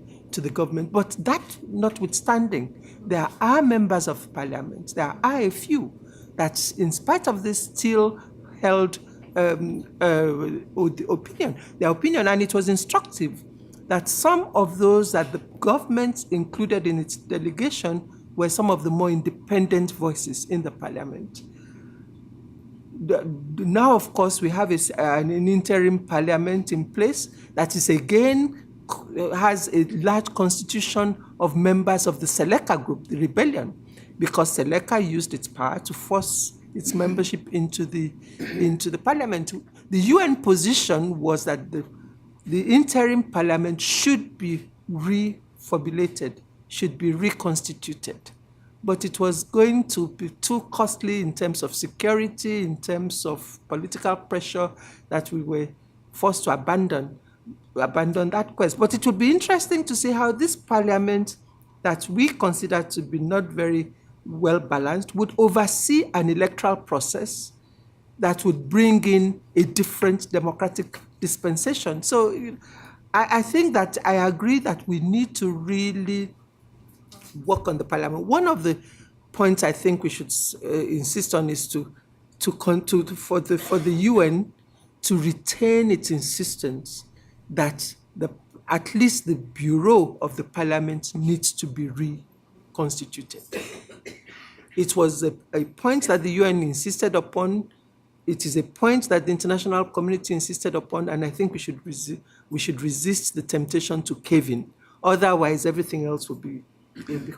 government. But that notwithstanding, there are members of Parliament, there are a few that, in spite of this, still held opinion, their opinion, and it was instructive that some of those that the government included in its delegation were some of the more independent voices in the Parliament. Now, of course, we have an interim Parliament in place that is again has a large constitution of members of the Seleka group, the rebellion, because Seleka used its power to force its membership into the parliament. The UN position was that the interim parliament should be reformulated, should be reconstituted. But it was going to be too costly in terms of security, in terms of political pressure, that we were forced to abandon that quest. But it would be interesting to see how this parliament that we consider to be not very well balanced would oversee an electoral process that would bring in a different democratic dispensation. So I think that I agree that we need to really work on the parliament. One of the points I think we should insist on is for the UN to retain its insistence that at least the bureau of the parliament needs to be reconstituted. It was a point that the UN insisted upon. It is a point that the international community insisted upon, and I think we should resist the temptation to cave in. Otherwise, everything else will be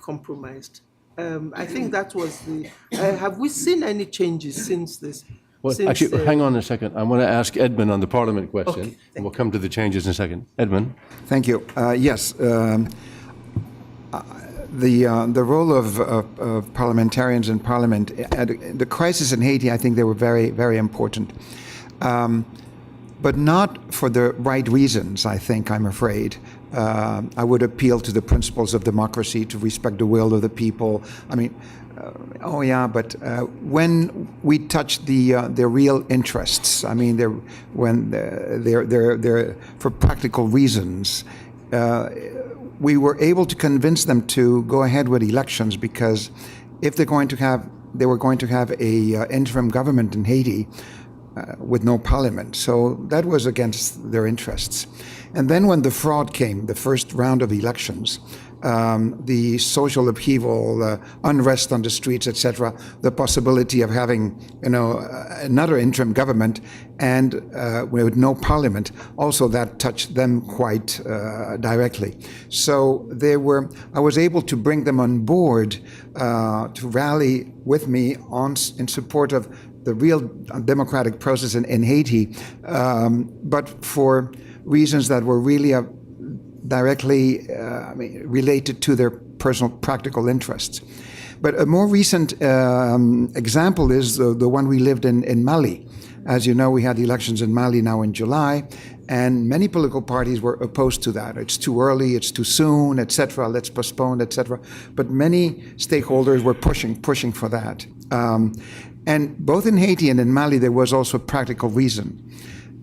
compromised. I think that was the. Have we seen any changes since this? Well, actually, hang on a second. I want to ask Edmond on the Parliament question, Okay, and we'll come to the changes in a second. Edmond. Thank you. Yes, the role of parliamentarians in Parliament, the crisis in Haiti, I think they were very, very important, but not for the right reasons. I think, I'm afraid. I would appeal to the principles of democracy, to respect the will of the people. I mean, but when we touch their real interests, I mean, they're for practical reasons, we were able to convince them to go ahead with elections, because if they were going to have a interim government in Haiti with no parliament. So that was against their interests. And then when the fraud came, the first round of elections, the social upheaval, unrest on the streets, etc., the possibility of having, another interim government and with no parliament, also that touched them quite directly. So I was able to bring them on board to rally with me in support of the real democratic process in Haiti, but for reasons that were really directly related to their personal practical interests. But a more recent example is the one we lived in Mali. As you know, we had elections in Mali now in July, and many political parties were opposed to that. It's too early, it's too soon, etc., let's postpone, etc. But many stakeholders were pushing for that. And both in Haiti and in Mali, there was also a practical reason.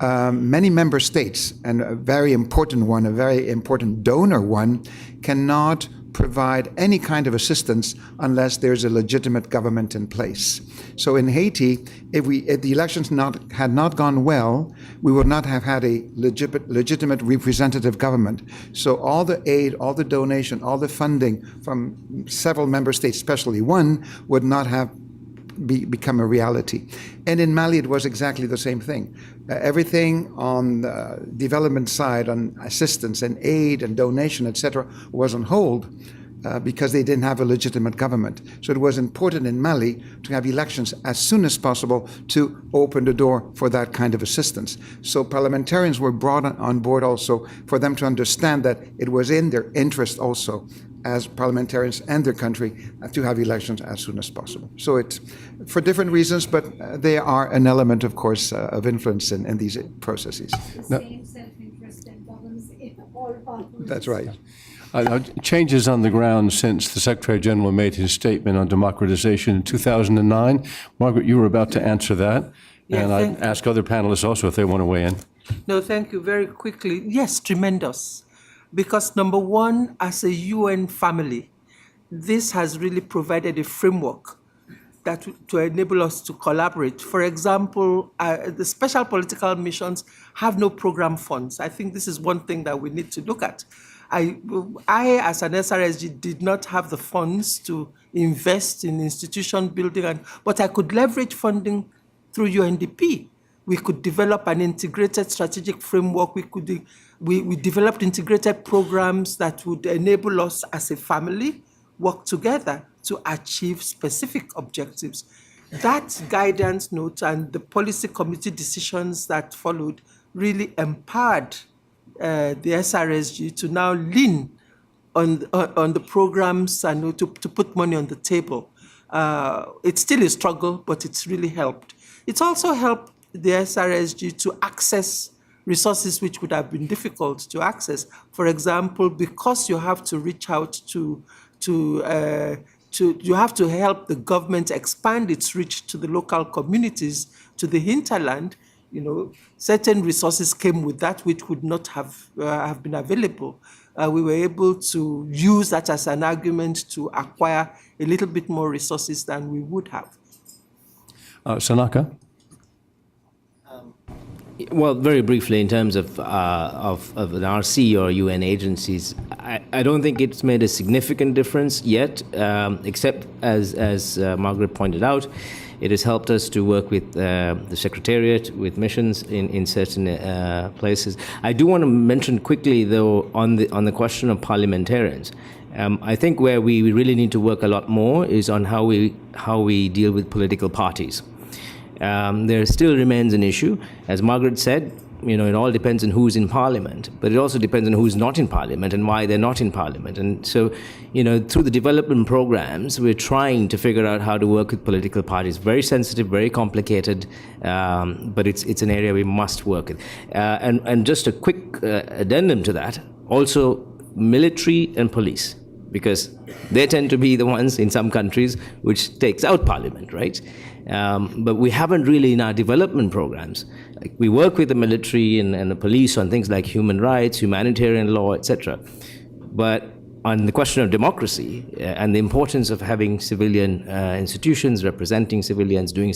Many member states, and a very important one, a very important donor one, cannot provide any kind of assistance unless there's a legitimate government in place. So in Haiti, if the elections had not gone well, we would not have had a legitimate representative government. So all the aid, all the donation, all the funding from several member states, especially one, would not have become a reality. And in Mali, it was exactly the same thing. Everything on the development side, on assistance and aid and donation, etc., was on hold because they didn't have a legitimate government. So it was important in Mali to have elections as soon as possible to open the door for that kind of assistance. So parliamentarians were brought on board also for them to understand that it was in their interest also as parliamentarians and their country to have elections as soon as possible. So it's for different reasons, but they are an element, of course, of influence in these processes. The same self-interest that governs in all parliaments. That's right. Changes on the ground since the Secretary General made his statement on democratization in 2009. Margaret, you were about to answer that. Yeah, and I'd ask other panelists also if they want to weigh in. No, thank you. Very quickly. Yes, tremendous. Because number one, as a UN family, this has really provided a framework to enable us to collaborate. For example, the special political missions have no program funds. I think this is one thing that we need to look at. I as an SRSG, did not have the funds to invest in institution building, but I could leverage funding through UNDP We could develop an integrated strategic framework. We developed integrated programs that would enable us as a family work together to achieve specific objectives. That guidance note and the policy committee decisions that followed really empowered the SRSG to now lean on the programs and to put money on the table. It's still a struggle, but it's really helped. It's also helped the SRSG to access resources which would have been difficult to access. For example, because you have to reach out you have to help the government expand its reach to the local communities, to the hinterland. Certain resources came with that which would not have been available. We were able to use that as an argument to acquire a little bit more resources than we would have. Sanaka? Well, very briefly, in terms of an RC or UN agencies, I don't think it's made a significant difference yet, except as Margaret pointed out, it has helped us to work with the Secretariat, with missions in certain places. I do want to mention quickly, though, on the question of parliamentarians. I think where we really need to work a lot more is on how we deal with political parties. There still remains an issue. As Margaret said, it all depends on who's in Parliament, but it also depends on who's not in Parliament and why they're not in Parliament. And so, through the development programs, we're trying to figure out how to work with political parties. Very sensitive, very complicated, but it's an area we must work with. And just a quick addendum to that, also military and police, because they tend to be the ones in some countries which takes out Parliament, right? But we haven't really in our development programs. We work with the military and the police on things like human rights, humanitarian law, etc. But on the question of democracy and the importance of having civilian institutions representing civilians, doing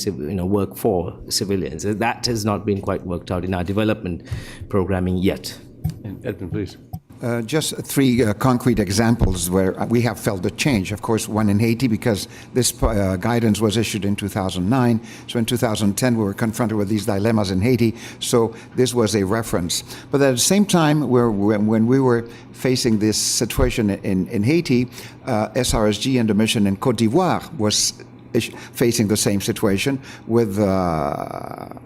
work for civilians, that has not been quite worked out in our development programming yet. Edmond, please. Just three concrete examples where we have felt the change. Of course, one in Haiti, because this guidance was issued in 2009. So in 2010, we were confronted with these dilemmas in Haiti. So this was a reference. But at the same time, when we were facing this situation in Haiti, SRSG and the mission in Côte d'Ivoire was facing the same situation with the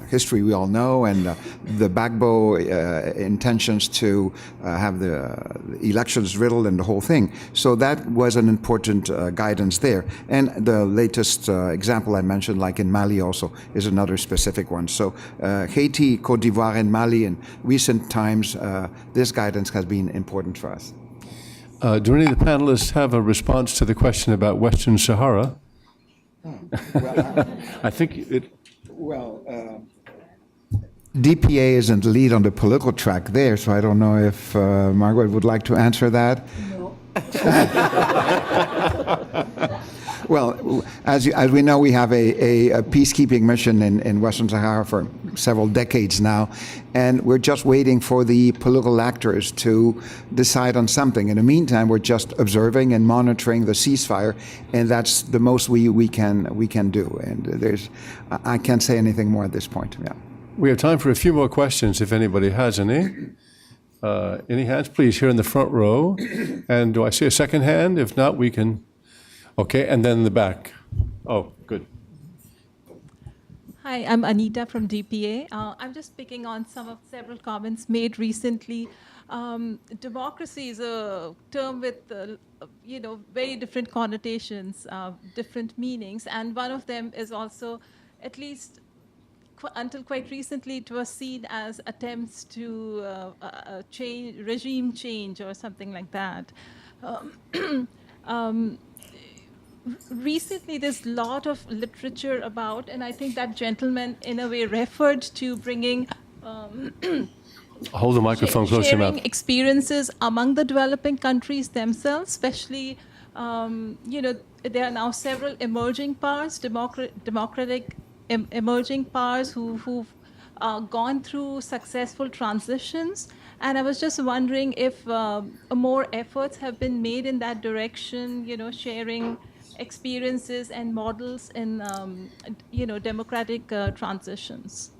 history we all know, and the Gbagbo intentions to have the elections riddled and the whole thing. So that was an important guidance there. And the latest example I mentioned, like in Mali also, is another specific one. So Haiti, Côte d'Ivoire, and Mali in recent times, this guidance has been important for us. Do any of the panelists have a response to the question about Western Sahara? I think it... Well, DPA isn't the lead on the political track there, so I don't know if Margaret would like to answer that. No. Well, as we know, we have a peacekeeping mission in Western Sahara for several decades now, and we're just waiting for the political actors to decide on something. In the meantime, we're just observing and monitoring the ceasefire, and that's the most we can do. And I can't say anything more at this point. Yeah. We have time for a few more questions, if anybody has any. Any hands, please, here in the front row. And do I see a second hand? If not, we can... Okay, and then in the back. Oh, good. Hi, I'm Anita from DPA. I'm just picking on several comments made recently. Democracy is a term with, very different connotations, different meanings, and one of them is also, at least until quite recently, it was seen as attempts to regime change or something like that. Recently, there's a lot of literature about, and I think that gentleman, in a way, referred to bringing hold the microphone close to your mouth. Sharing experiences among the developing countries themselves, especially, there are now several emerging powers, democratic emerging powers who've gone through successful transitions. And I was just wondering if more efforts have been made in that direction, sharing experiences and models in, democratic transitions.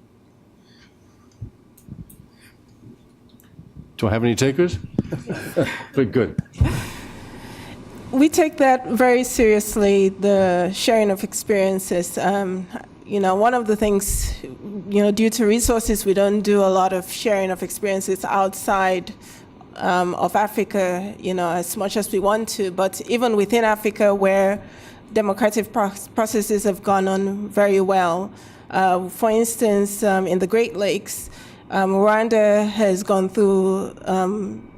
Do I have any takers? Good. We take that very seriously, the sharing of experiences. One of the things, due to resources, we don't do a lot of sharing of experiences outside of Africa, as much as we want to. But even within Africa, where democratic processes have gone on very well, for instance, in the Great Lakes, Rwanda has gone through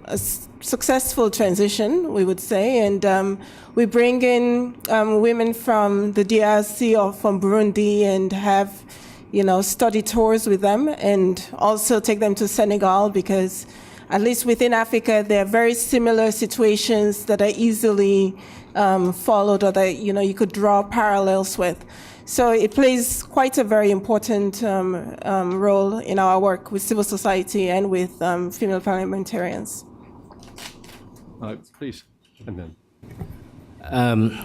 a successful transition, we would say, and we bring in women from the DRC or from Burundi and have, study tours with them, and also take them to Senegal, because at least within Africa, there are very similar situations that are easily followed, or that you could draw parallels with. So it plays quite a very important role in our work with civil society and with female parliamentarians. Please, and then.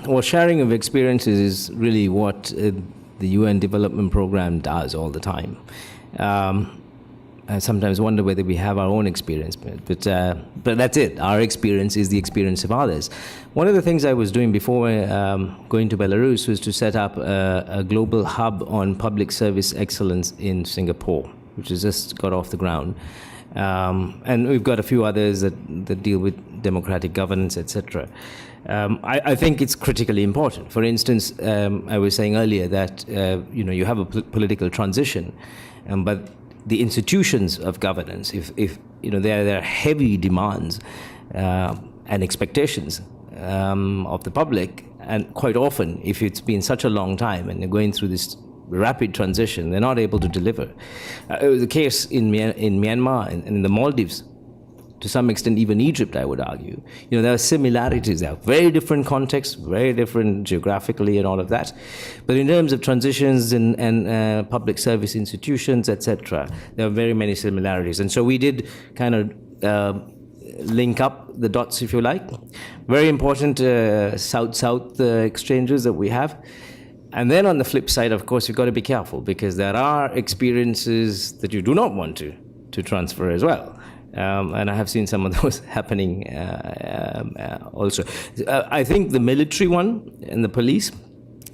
Well, sharing of experiences is really what the UN Development Program does all the time. I sometimes wonder whether we have our own experience, but that's it. Our experience is the experience of others. One of the things I was doing before going to Belarus was to set up a global hub on public service excellence in Singapore, which has just got off the ground. And we've got a few others that deal with democratic governance, etc. I think it's critically important. For instance, I was saying earlier that you have a political transition, but the institutions of governance, if there are heavy demands and expectations of the public, and quite often, if it's been such a long time and they're going through this rapid transition, they're not able to deliver. It was the case in Myanmar and in the Maldives, to some extent even Egypt, I would argue. There are similarities there, very different contexts, very different geographically and all of that. But in terms of transitions and public service institutions, etc., there are very many similarities. And so we did kind of link up the dots, if you like. Very important South-South exchanges that we have. And then on the flip side, of course, you've got to be careful, because there are experiences that you do not want to transfer as well. And I have seen some of those happening also. I think the military one and the police,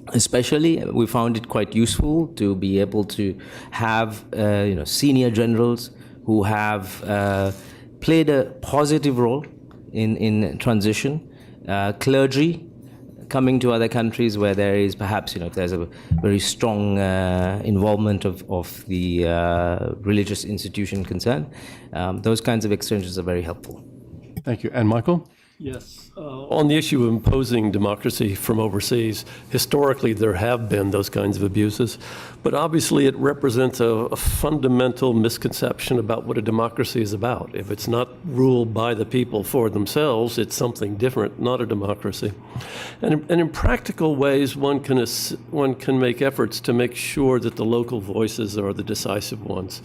especially, we found it quite useful to be able to have senior generals who have played a positive role in transition, clergy coming to other countries where there is perhaps, if there's a very strong involvement of the religious institution concerned, those kinds of exchanges are very helpful. Thank you. And Michael? Yes. On the issue of imposing democracy from overseas, historically there have been those kinds of abuses, but obviously it represents a fundamental misconception about what a democracy is about. If it's not ruled by the people for themselves, it's something different, not a democracy. And in practical ways, one can make efforts to make sure that the local voices are the decisive ones.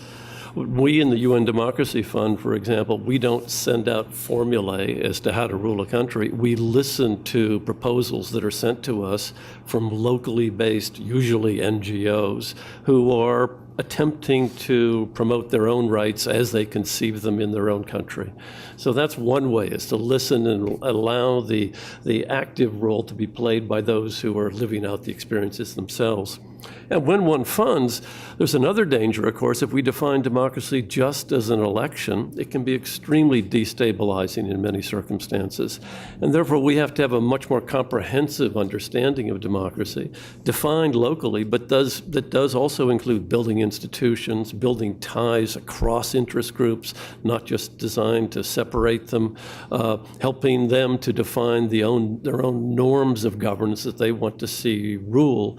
We in the UN Democracy Fund, for example, we don't send out formulae as to how to rule a country. We listen to proposals that are sent to us from locally based, usually NGOs, who are attempting to promote their own rights as they conceive them in their own country. So that's one way, is to listen and allow the active role to be played by those who are living out the experiences themselves. And when one funds, there's another danger, of course. If we define democracy just as an election, it can be extremely destabilizing in many circumstances. And therefore, we have to have a much more comprehensive understanding of democracy, defined locally, but that does also include building institutions, building ties across interest groups, not just designed to separate them, helping them to define their own norms of governance that they want to see rule,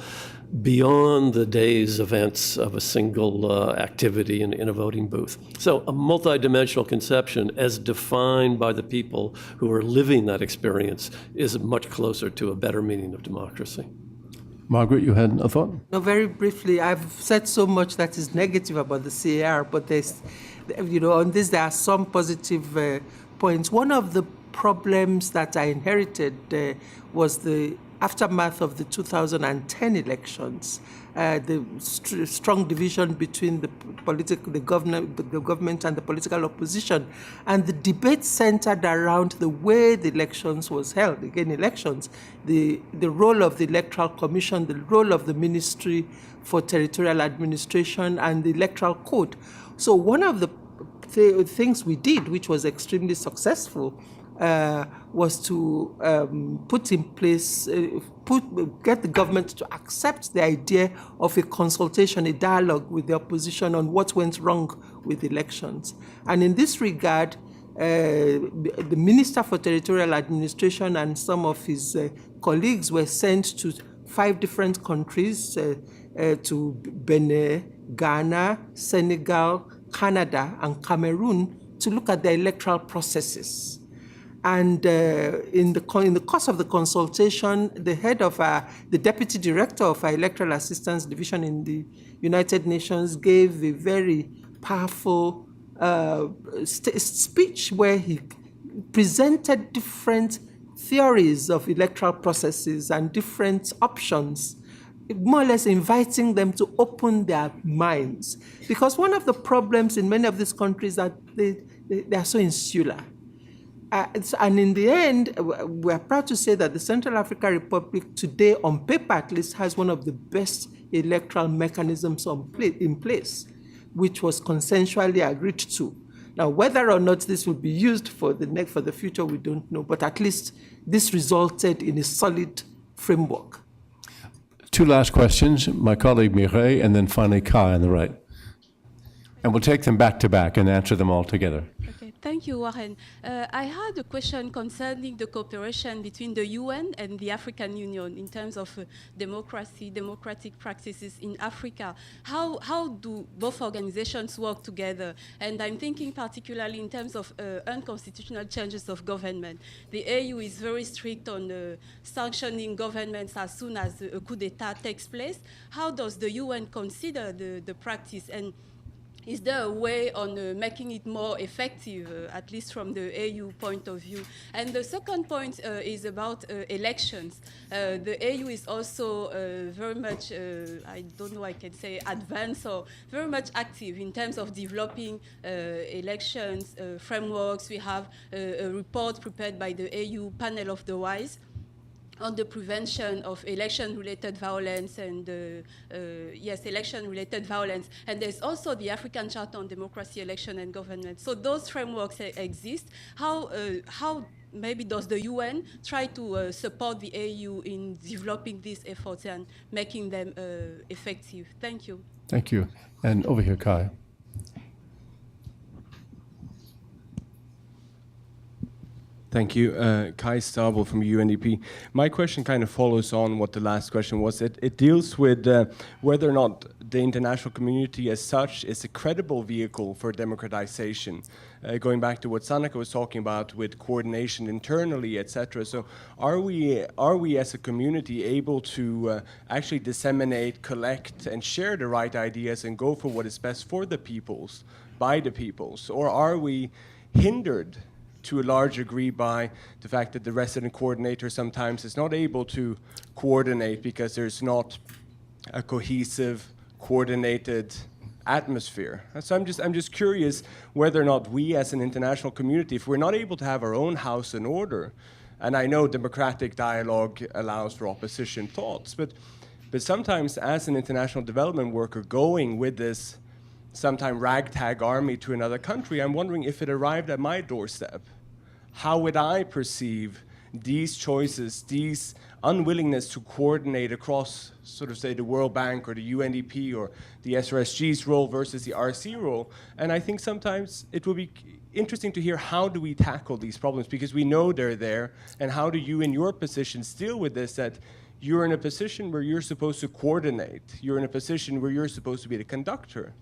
beyond the day's events of a single activity in a voting booth. So a multidimensional conception as defined by the people who are living that experience is much closer to a better meaning of democracy. Margaret, you had a thought? No, very briefly, I've said so much that is negative about the CAR, but there's, on this there are some positive points. One of the problems that I inherited was the aftermath of the 2010 elections, the strong division between the government and the political opposition, and the debate centered around the way the elections was held. Again, elections, the role of the Electoral Commission, the role of the Ministry for Territorial Administration, and the Electoral Code. So one of the things we did, which was extremely successful, was to put in place, get the government to accept the idea of a consultation, a dialogue with the opposition on what went wrong with elections. And in this regard, the Minister for Territorial Administration and some of his colleagues were sent to 5 different countries, to Benin, Ghana, Senegal, Canada, and Cameroon, to look at the electoral processes. And in the course of the consultation, the head of the deputy director of our electoral assistance division in the United Nations gave a very powerful speech where he presented different theories of electoral processes and different options, more or less inviting them to open their minds. Because one of the problems in many of these countries is that they are so insular. And in the end, we are proud to say that the Central African Republic today, on paper at least, has one of the best electoral mechanisms in place, which was consensually agreed to. Now, whether or not this will be used for the future, we don't know, but at least this resulted in a solid framework. 2 last questions, my colleague Mireille, and then finally Kai on the right. And we'll take them back to back and answer them all together. Okay, thank you, Warren. I had a question concerning the cooperation between the UN and the African Union in terms of democracy, democratic practices in Africa. How do both organizations work together? And I'm thinking particularly in terms of unconstitutional changes of government. The AU is very strict on sanctioning governments as soon as a coup d'etat takes place. How does the UN consider the practice? And is there a way on making it more effective, at least from the AU point of view? And the second point is about elections. The AU is also very much, I don't know, I can say advanced or very much active in terms of developing elections frameworks. We have a report prepared by the AU Panel of the Wise on the prevention of election-related violence and, election-related violence. And there's also the African Charter on Democracy, Election, and Government. So those frameworks exist. How maybe does the UN try to support the AU in developing these efforts and making them effective? Thank you. Thank you. And over here, Kai. Thank you. Kai Stabel from UNDP. My question kind of follows on what the last question was. It deals with whether or not the international community as such is a credible vehicle for democratization. Going back to what Sanaka was talking about with coordination internally, etc. So are we as a community able to actually disseminate, collect, and share the right ideas and go for what is best for the peoples, by the peoples? Or are we hindered to a large degree by the fact that the resident coordinator sometimes is not able to coordinate because there's not a cohesive, coordinated atmosphere? So I'm just curious whether or not we as an international community, if we're not able to have our own house in order, and I know democratic dialogue allows for opposition thoughts, but sometimes as an international development worker going with this sometime ragtag army to another country, I'm wondering if it arrived at my doorstep, how would I perceive these choices, these unwillingness to coordinate across, sort of say, the World Bank or the UNDP or the SRSG's role versus the RC role? And I think sometimes it would be interesting to hear how do we tackle these problems, because we know they're there, and how do you in your positions deal with this, that you're in a position where you're supposed to coordinate, you're in a position where you're supposed to be the conductor,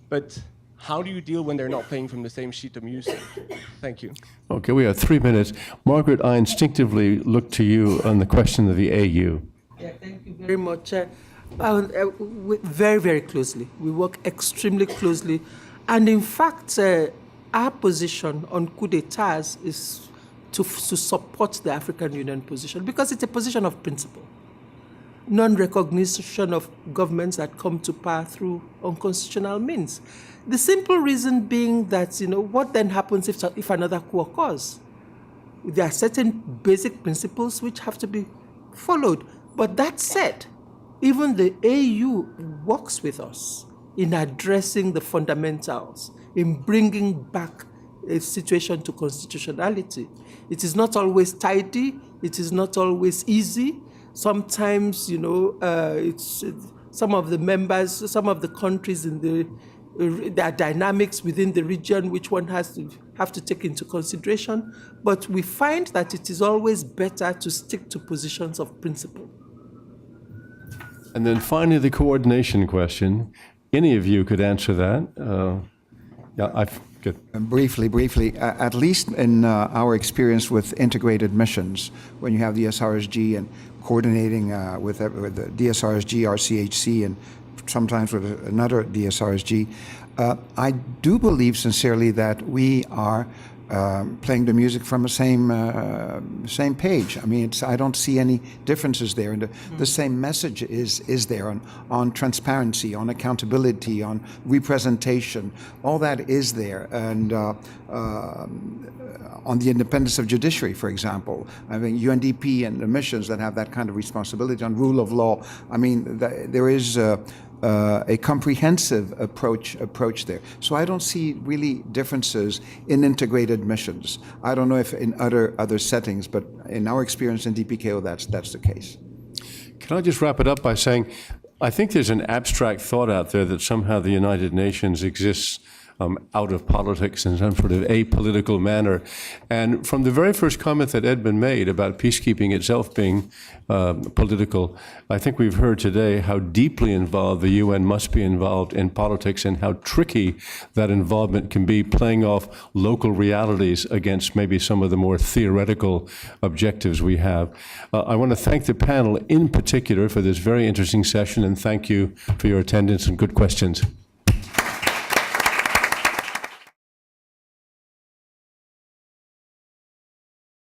but how do you deal when they're not playing from the same sheet of music? Thank you. Okay, we have 3 minutes. Margaret, I instinctively look to you on the question of the AU. Yeah, thank you very much. Very, very closely. We work extremely closely. And in fact, our position on coup d'etats is to support the African Union position, because it's a position of principle. Non-recognition of governments that come to power through unconstitutional means. The simple reason being that, what then happens if another coup occurs? There are certain basic principles which have to be followed. But that said, even the AU works with us in addressing the fundamentals, in bringing back a situation to constitutionality. It is not always tidy. It is not always easy. Sometimes, it's some of the members, some of the countries there are dynamics within the region which one have to take into consideration. But we find that it is always better to stick to positions of principle. And then finally, the coordination question. Any of you could answer that. Good. Briefly, at least in our experience with integrated missions, when you have the SRSG and coordinating with the DSRSG, RCHC, and sometimes with another DSRSG, I do believe sincerely that we are playing the music from the same page. I mean, I don't see any differences there, and the same message is there on transparency, on accountability, on representation. All that is there, and on the independence of judiciary, for example. I mean, UNDP and the missions that have that kind of responsibility on rule of law. I mean, there is a comprehensive approach there. So I don't see really differences in integrated missions. I don't know if in other settings, but in our experience in DPKO, that's the case. Can I just wrap it up by saying, I think there's an abstract thought out there that somehow the United Nations exists out of politics in some sort of apolitical manner. And from the very first comment that Edmond made about peacekeeping itself being political, I think we've heard today how deeply involved the UN must be involved in politics and how tricky that involvement can be, playing off local realities against maybe some of the more theoretical objectives we have. I want to thank the panel in particular for this very interesting session, and thank you for your attendance and good questions.